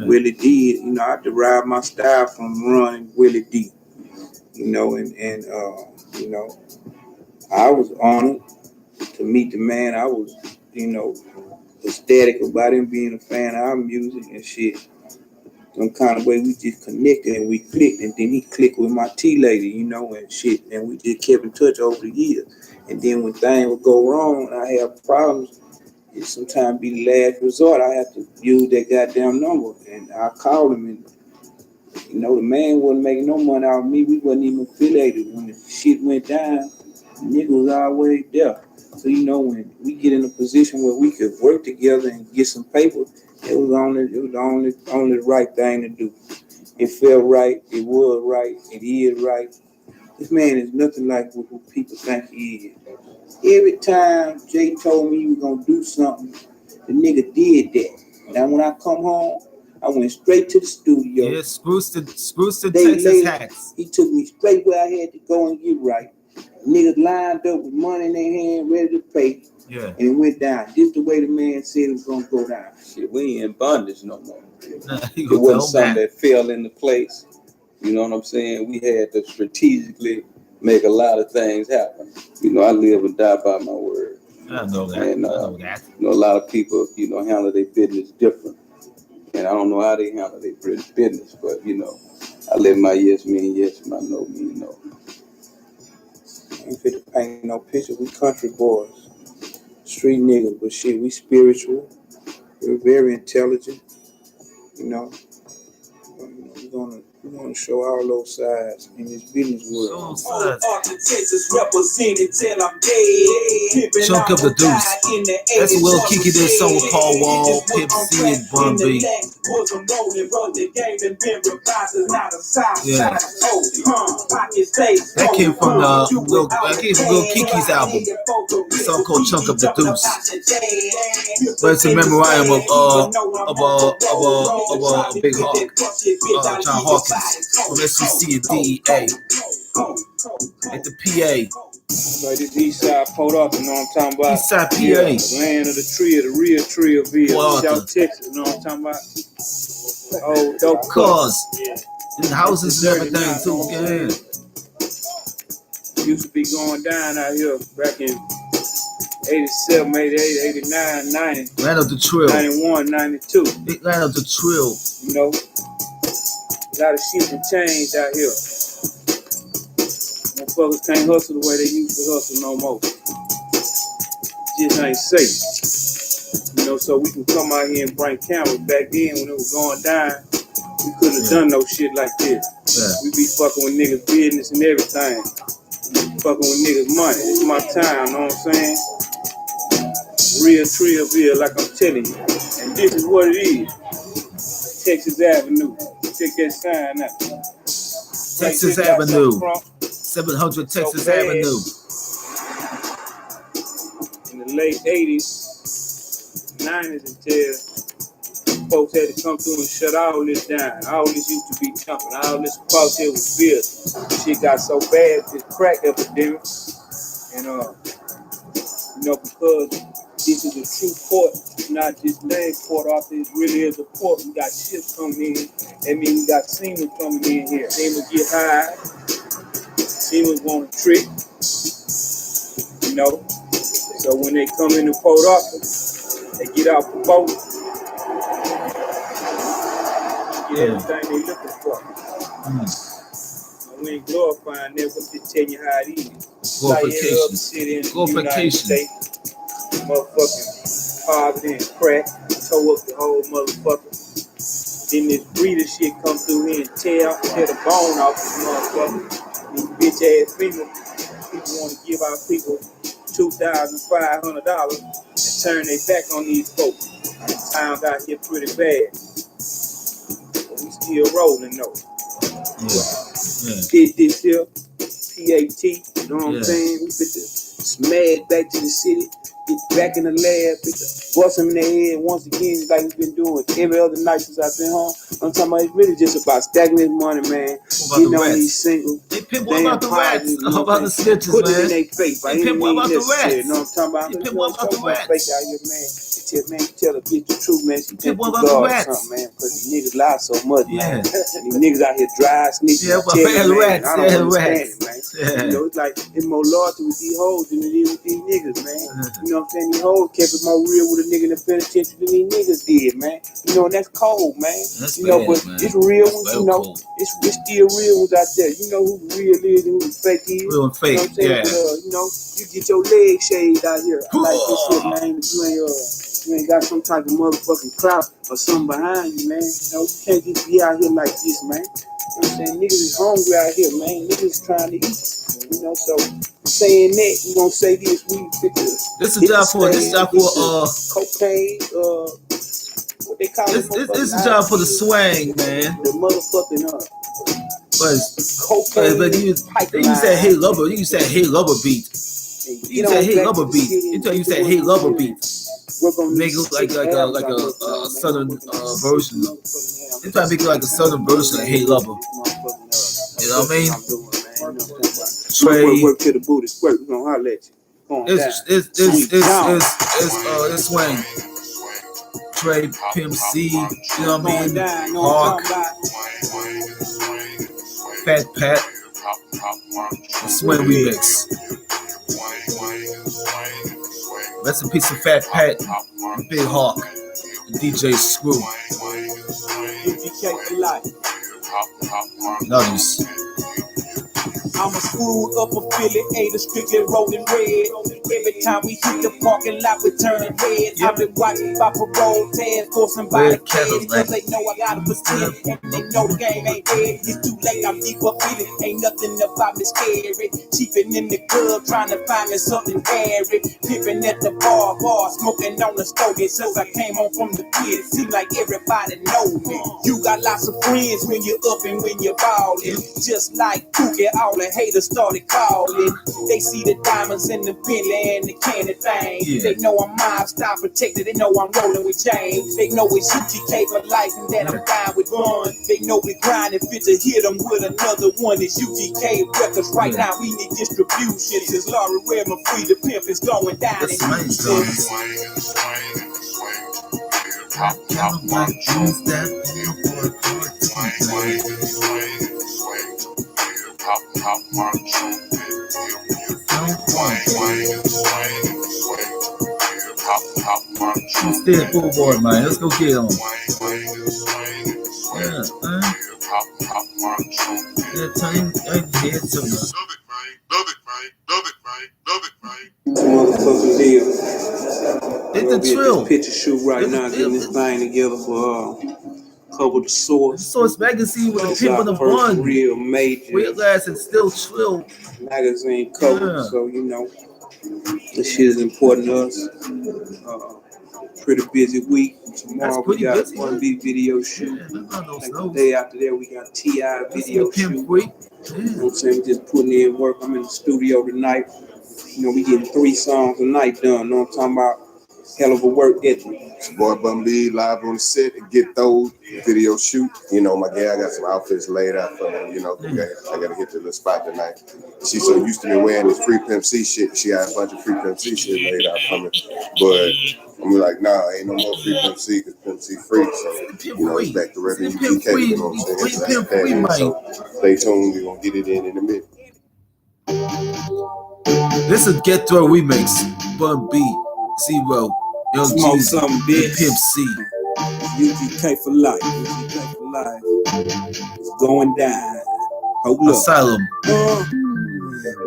Willie D. You know, I derived my style from running Willie D. You know, and you know, I was honored to meet the man. I was, you know, ecstatic about him being a fan of our music and shit. Some kind of way we just connected and we clicked, and then he clicked with my T lady, you know, and shit, and we just kept in touch over the years. And then when things would go wrong and I have problems, it sometimes be the last resort. I have to use that goddamn number, and I called him, and you know, the man wasn't making no money out of me. We wasn't even affiliated. When the shit went down, the nigga was always there. So, you know, when we get in a position where we could work together and get some paper, it was only the right thing to do. It felt right. It was right. It is right. This man is nothing like who people think he is. Every time Jay told me he was gonna do something, the nigga did that. Now when I come home, I went straight to the studio. Yeah, Scrooston, Texas hacks. He took me straight where I had to go and get right. Niggas lined up with money in their hand, ready to pay. Yeah. And it went down. Just the way the man said it was gonna go down. Shit, we ain't in bondage no more. It wasn't something that fell into place. You know what I'm saying? We had to strategically make a lot of things happen. You know, I live and die by my word. I know that. And, I know that. You know, a lot of people, you know, handle their business different. And I don't know how they handle their business, but, you know, I let my yes mean yes, my no mean no. I ain't fit to paint no picture. We country boys, street niggas, but shit, we spiritual. We're very intelligent, you know. We're gonna show all those sides in this business world. Chunk of the Deuce. That's Will Kiki this song with Paul Wall, Pimp C, and Bun B. Yeah. That came from Will Kiki's album. A song called Chunk of the Deuce. But it's a memoriam of a big hawk, John Hawkins from SEC and DEA. At the PA. Like this East Side Port Arthur, you know what I'm talking about? East Side PA. Yeah, the land of the tree, the real tree of Ville. South Texas, you know what I'm talking about? Oh, dope cars. And houses and everything too, yeah. Used to be going down out here back in 87, 88, 89, 90. Land of the Trill. 91, 92. Land of the Trill. You know, a lot of shit has changed out here. motherfuckers can't hustle the way they used to hustle no more. Just ain't safe. You know, so we can come out here and bring cameras. Back then when it was going down, we couldn't have done no shit like this. We be fucking with niggas' business and everything. Fucking with niggas' money. It's my time, know what I'm saying? Real Trillville, like I'm telling you. And this is what it is. Texas Avenue. Check that sign out. Texas Avenue. 700 Texas Avenue. In the late 80s, 90s until folks had to come through and shut all this down. All this used to be jumping. All this across here was built. Shit got so bad, this crack epidemic. And, you know, because this is a true port, not just land port off, it really is a port. We got ships coming in. That means we got seamen coming in here. Seamen get high. Seamen want to trick. You know? So when they come in the port office, they get off the boat. Get everything they looking for. We ain't glorifying that, but just telling you how it is. Glorification. Motherfucking poverty and crack, tow up the whole motherfucker. Then this breeder shit come through here and tear the bone off this motherfucker. These bitch ass people want to give our people $2,500 and turn their back on these folks. Times out here pretty bad. But we still rolling though. Did this here, PAT, you know what I'm saying? We fit to smash back to the city, get back in the lab, bust them in their head once again, like we've been doing every other night since I've been home. I'm talking about it's really just about stacking this money, man. Getting on these singles. Hey, Pimp, what about the rats? How about the snitches, Put man? it in their face by hey, any Pimp, what means about the necessary. rats? You know what I'm talking about? Hey, Pimp, what about the rats? Fake out here, man. You tell a bitch the truth, man. She Pimp, what about the rats? Man, because these niggas lie so much, man. These niggas out here dry snitching. Yeah, but rats. I don't understand it, man. You know, it's like it's more loyalty with these hoes than it is with these niggas, man. You know what I'm saying? These hoes kept it more real with a nigga in the penitentiary than these niggas did, man. You know, and that's cold, man. That's you know, bad, but man. it's real ones, you know. Cold. It's still real ones out there. You know who the real is and who the fake is. Real and fake, you know what I'm saying? But, you know, you get your legs shaved out here. I like this shit, man. If you ain't got some type of motherfucking clout or something behind you, man. You know, you can't just be out here like this, man. You know what I'm saying? Niggas is hungry out here, man. Niggas trying to eat. You know, so saying that, you gonna say this, we fit the this is job for cocaine, what they call it? This is a job for the swang, man. The motherfucking cocaine. But you said hey lover, you said hey lover beat. You said hey lover beat. You said hey lover beat. Make it like a southern version. They try to make it like a southern version of hey lover. You know what I mean? Trey. Work to the booty squirt. We gonna holler at you. It's swing. Trey, Pimp C, you know what I mean? Hawk, Fat Pat, the Swing Remix. Rest in peace of Fat Pat and Big Hawk and DJ Screw. Others. I'm a screw up affiliated, strictly rolling red. Every time we hit the parking lot, we turning heads. I've been watching by parole task forcing by the kids, cause they know I gotta pretend, and they know the game ain't dead. It's too late, I'm deep up in it. Ain't nothing about me scary. Cheaping in the club, trying to find me something hairy. Pippin' at the bar, smoking on the stove. Since I came home from the pit, it seems like everybody know me. You got lots of friends when you're up and when you're ballin'. Just like Pookie, all the haters started calling. They see the diamonds in the Bentley and the candy thing. They know I'm mob style protected. They know I'm rolling with James. They know it's UGK for life and that I'm dying with fun. They know we grinding fit to hit them with another one. It's UGK records right now. We need distribution. Since Laurie Redman free, the pimp is going down in Houston. Stay full board, man. Let's go get on. Yeah, man. Yeah, time I did so much. Motherfucking deal. We'll be at this picture shoot right now, getting this thing together for cover the source. The Source magazine with the Pimp on the Bun. Real major. Weird Last and Still Trill magazine cover. So you know, this shit is important to us. Pretty busy week. Tomorrow we got a 1 B video shoot. The day after that we got T.I. video shoot. You know what I'm saying? We just putting in work. I'm in the studio tonight. You know, we getting 3 songs a night done. You know what I'm talking about? Hell of a work ethic. It's your boy Bum B live on the set and get those video shoot. You know, my gal got some outfits laid out for me. You know, I gotta hit the little spot tonight. She's so used to me wearing this free Pimp C shit. She got a bunch of free Pimp C shit laid out for me. But I'm like, nah, ain't no more free Pimp C because Pimp C free. So, you know, it's back to regular UGK. You know what I'm saying? So stay tuned. We're going to get it in a minute. This is Get Throw Remix. Bun B, Zero, Young Jeezy, Pimp C. UGK for life. UGK for life. It's going down. Hold up. Asylum.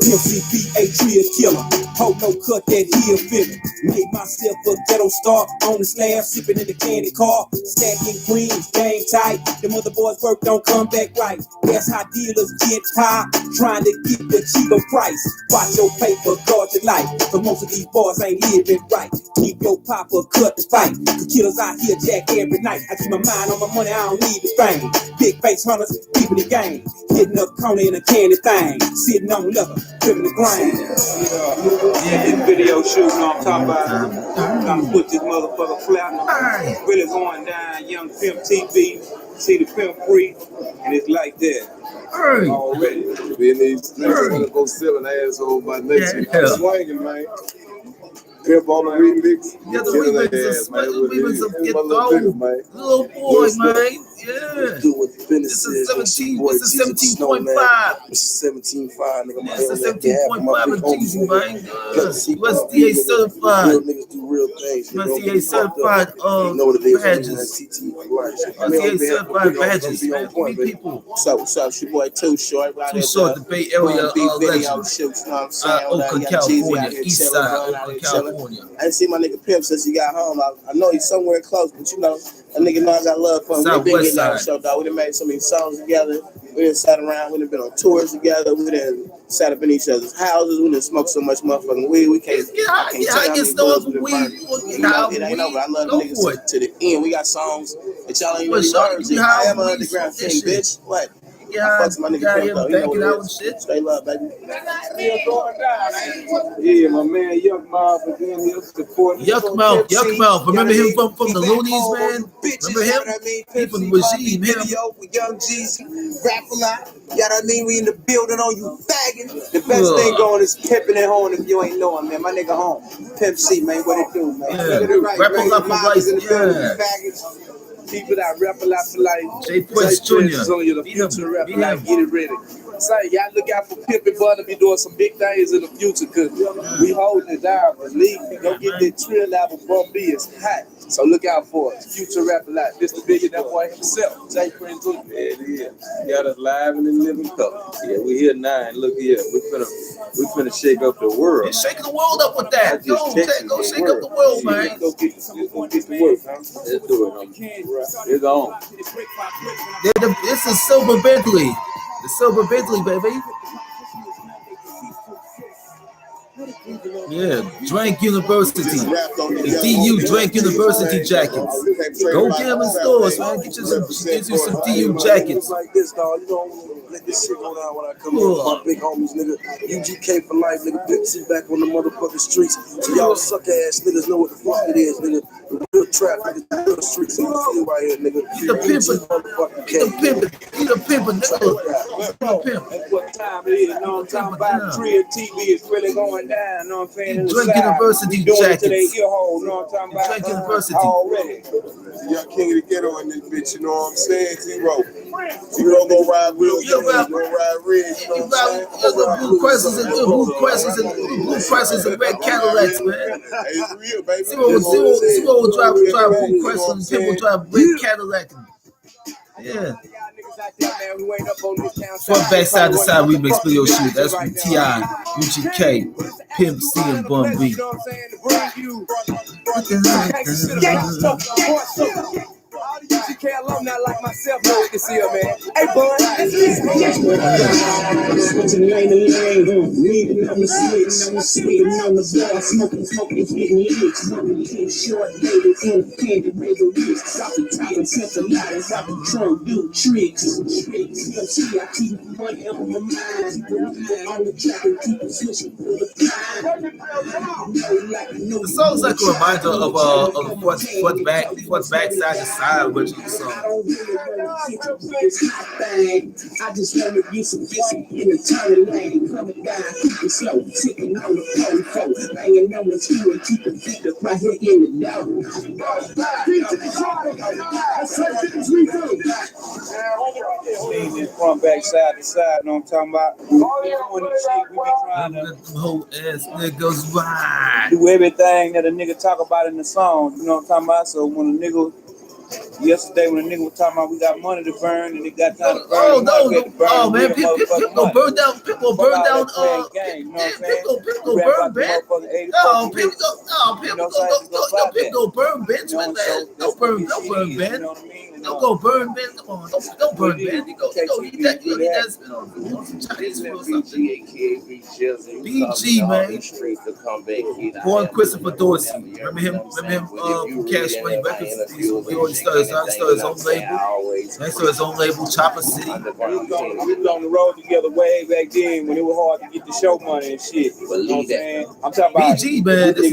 Pimp C be a tree killer. Hope no cut that heel feeling. Made myself a ghetto star on the slab, sipping in the candy car. Stacking greens, game tight. The mother boys' work don't come back right. That's how dealers get high, trying to get the cheaper price. Watch your paper, guard your life. But most of these boys ain't living right. Keep your papa cut the fight. The killers out here jack every night. I keep my mind on my money, I don't need the fame. Big face hunters, keeping the game. Hitting up corner in a candy thing. Sitting on leather, trimming the grain. Yeah, this video shoot, you know what I'm talking about? Trying to put this motherfucker flat. Really going down, Young Pimp TV. See the Pimp free, and it's like that. Already. Being these 7 assholes by next week. I'm swinging, man. Pimp on the remix. Yeah, the remix is Get Throw. Little boy, man. Yeah. Do what the business is. This is 17.5. This is 17.5, nigga. This is 17.5 of Jeezy, man. USDA certified. Real niggas do real things. USDA certified badges. USDA certified badges, man. Three people. What's up? It's your boy Too Short. Too Short, the Bay Area legend. Oakland, California. East side, Oakland, California. I ain't seen my nigga Pimp since he got home. I know he's somewhere close, but you know, a nigga knows I love him. We've been getting out of the show, dog. We done made so many songs together. We done sat around. We done been on tours together. We done sat up in each other's houses. We done smoked so much motherfucking weed. We can't. I get started with weed. It ain't over. I love niggas to the end. We got songs that y'all ain't really heard. I am an underground king, bitch. What? Yeah, my nigga Pimp, though. You know what it is. Straight love, baby. Yeah, my man Yuck Mouth is in here supporting. Yuck Mouth. Remember him from the Loonies, man? Remember him? He from the regime. Video with Young Jeezy, rap a lot. You know what I mean? We in the building on you faggot. The best thing going is pimping at home if you ain't knowing, man. My nigga home. Pimp C, man. What it do, man? Yeah. Rap a lot for life. Yeah. People that rap a lot for life. Jay Prince Jr. The future rap a lot. Get it ready. Say, y'all look out for Pimp and Butler be doing some big things in the future because we holding it down. Believe me, go get that Trill album. Bum B is hot. So look out for it. Future rap a lot. This the billionaire boy himself. Jay Prince Jr. Yeah, it is. Got us live in the living color. Yeah, we here now and look here. We finna shake up the world. You're shaking the world up with that. Go shake up the world, man. Go get the work, huh? Let's do it, homie. It's on. This is Silver Bentley. The Silver Bentley, baby. Yeah, Drank University. The DU Drank University jackets. Go get them in stores, man. Get you some DU jackets. Like this, dog. You don't let this shit go down when I come in with my big homies, nigga. UGK for life, nigga. Pimp C back on the motherfucking streets. So y'all suck ass niggas know what the fuck it is, nigga. The real trap, nigga. The real streets, nigga. Feel right here, nigga. The pimp, nigga. That's what time it is. You know what I'm talking about? Trill TV is really going down. You know what I'm saying? Drank University jackets. To their ear hole, you know what I'm talking about? Drank University. Already. Young king of the ghetto in this bitch, you know what I'm saying? Zero go ride real, go ride red, you know what I'm saying? Blue Crescents and red Cadillacs, man. It's real, baby. Zero will drive blue Crescent and Pimp will drive red Cadillac. Yeah. Front, back, side to side remix video shoot. That's with T.I., UGK, Pimp C, and Bun B. All the UGK alumni like myself know what this is, man. Hey, Bun, switching lane to lane, leaving on the sleeping on the bar, smoking, hitting licks, short, dated, independent, wiggle wrist, stop the top and set the light, stop the trunk, do tricks. See, I keep money on my mind, on the track and keep it switching for the time. The song's like a reminder of front back, side to side original song. I just want to get some in the turning lane, coming down, keeping slow, ticking on the phone, banging on the queue and keep the feet up right here in the door. Front, back, side to side, know what I'm talking about? We whole ass niggas ride. Do everything that a nigga talk about in the song, you know what I'm talking about? So when a nigga yesterday when a nigga was talking about we got money to burn and they got time to burn. Oh man, people gonna burn down. People burn down. People burn Ben. No, people go burn Benjamin. Don't burn Ben. Don't go burn Ben. Come on, don't burn Ben. You go eat that. You eat that Chinese food or something. BG, man. Born Christopher Dorsey. Remember him from Cash Money Records. He already started his own label. Next to his own label, Chopper City. We was on the road together way back then when it was hard to get the show money and shit. You know what I'm saying? I'm talking about BG, man. This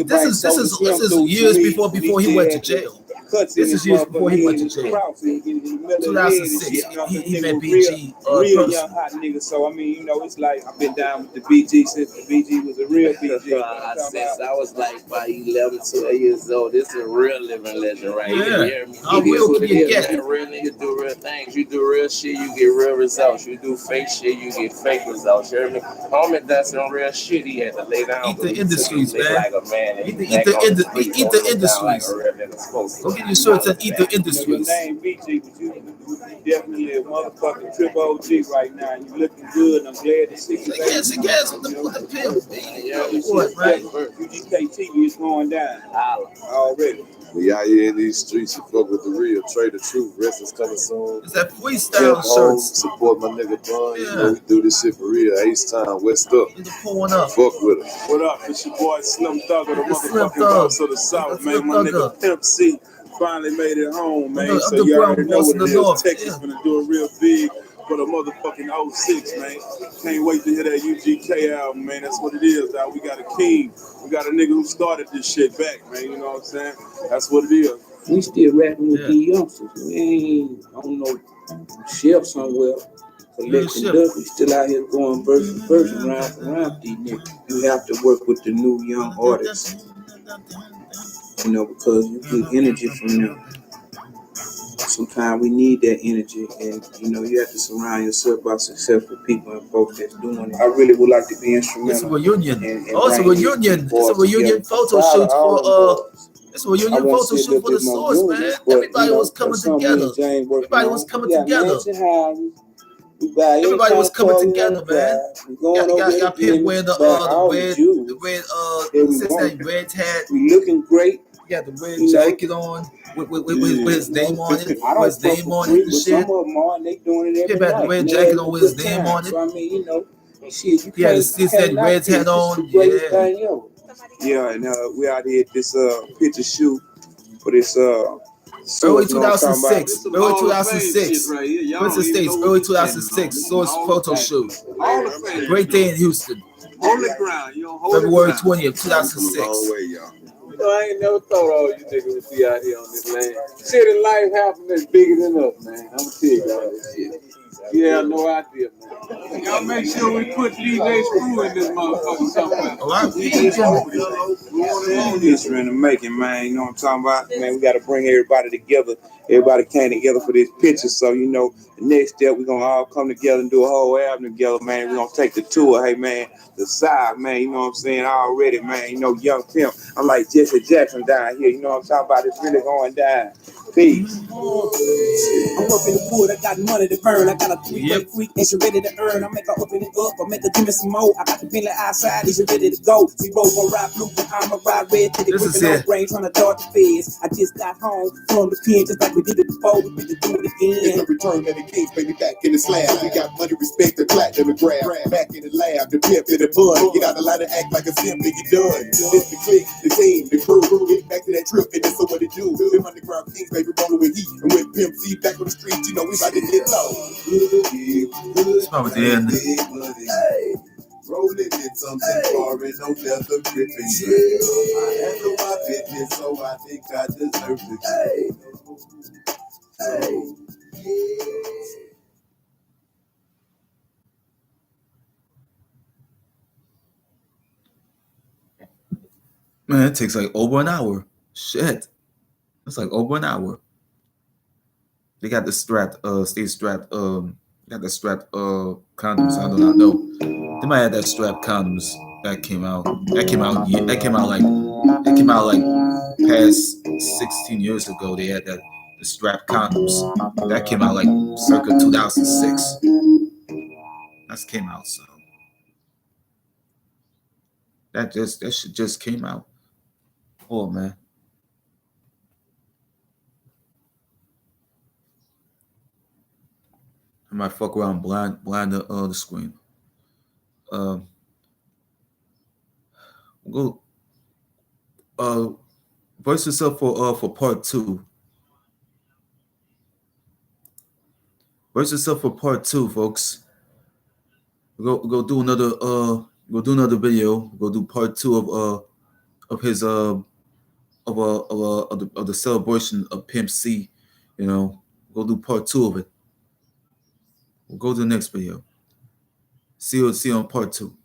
is years before he went to jail. This is years before he went to jail. 2006, he met BG. Real young hot nigga. So I mean, you know, it's like I've been down with the BG since the BG was a real BG. Since I was like about 11, 12 years old. This is a real living legend right here. How real can you get? Real niggas do real things. You do real shit, you get real results. You do fake shit, you get fake results. You hear me? Homie does some real shit. He had to lay down. Eat the industries, man. Like a man. Eat the industries. Go get your shirts and eat the industries. Name BG, but you definitely a motherfucking triple OG right now. You looking good, and I'm glad to see you. Yes, with the pimp. UGK TV is going down already. We out here in these streets, you fuck with the real, trade the truth, rest is coming soon. It's that freestyle shirts. Support my nigga Bun, you know we do this shit for real, H-Town, West up. Fuck with us. What up, it's your boy Slim Thugger, the motherfucking boss of the South, man. My nigga Pimp C finally made it home, man. So you already know what it is. Texas gonna do it real big for the motherfucking 06, man. Can't wait to hear that UGK album, man. That's what it is, dog. We got a king. We got a nigga who started this shit back, man. You know what I'm saying? That's what it is. We still rapping with these youngsters. We ain't on no shelf somewhere collecting dust. We still out here going verse to verse around these niggas. You have to work with the new young artists. You know, because you get energy from them. Sometimes we need that energy, and you know, you have to surround yourself by successful people and folks that's doing it. I really would like to be instrumental. It's a reunion. It's a reunion photo shoot for it's a reunion photo shoot for the Source, man. Everybody was coming together. Everybody was coming together. Everybody was coming together, man. Got Pimp wearing the red hat. We looking great. He got the red jacket on with his name on it. With his name on it and shit. Some of them are, and they doing it every night. He had the red jacket on with his name on it. So I mean, you know, shit. He had the red hat on. Yeah, and we out here at this picture shoot for this early 2006. Early 2006. Princess States. Early 2006. Source photo shoot. Great day in Houston. On the ground, February 20th, 2006. You know, I ain't never thought all you niggas would be out here on this land. Shit in life happen that's bigger than us, man. I'm gonna tell you all this shit. You have no idea, man. Y'all make sure we put DJ Screw in this motherfucker somewhere. History in the making, man. You know what I'm talking about? Man, we gotta bring everybody together. Everybody came together for this picture. So, you know, the next step, we're gonna all come together and do a whole album together, man. We're gonna take the tour. Hey, man, the side, man, you know what I'm saying? Already, man, you know, Young Pimp. I'm like Jesse Jackson down here. You know what I'm talking about? It's really going down. Peace. I'm up in the wood, I got money to burn. I got a three-way freak, and she ready to earn. I make her open it up, I make her give me some more. I got the Bentley outside, is you ready to go? Zero gon' ride blue, and I'ma ride red. Till they whipping no brains, trying to dart the feds. I just got home from the pen, just like we did it before. We need to do it again. It's a return of the kings, baby, back in the slab. We got money, respect, the platinum, and grab. Back in the lab, the pimp and the bud. Get out the line and act like a simp, nigga done. It's the clique, the team, the crew. Get back to that trip, and that's what it do. Them underground kings, baby, rolling with heat. And with Pimp C back on the street, you know we about to get low. It's probably the end. Rolling in something foreign, no death of gripping. I handle my business, so I think I deserve it. Man, it takes like over an hour. Shit. It's like over an hour. They got the strapped, stay strapped, got the strapped condoms. I do not know. They might have that strapped condoms that came out. That came out like past 16 years ago. They had the strapped condoms. That came out like circa 2006. That came out, so that shit just came out. Oh man. I might fuck around blind the screen. Go brace yourself for part 2. Brace yourself for part 2, folks. Go do another video. Go do part 2 of his of the celebration of Pimp C. You know, go do part 2 of it. We'll go to the next video. See you on part 2.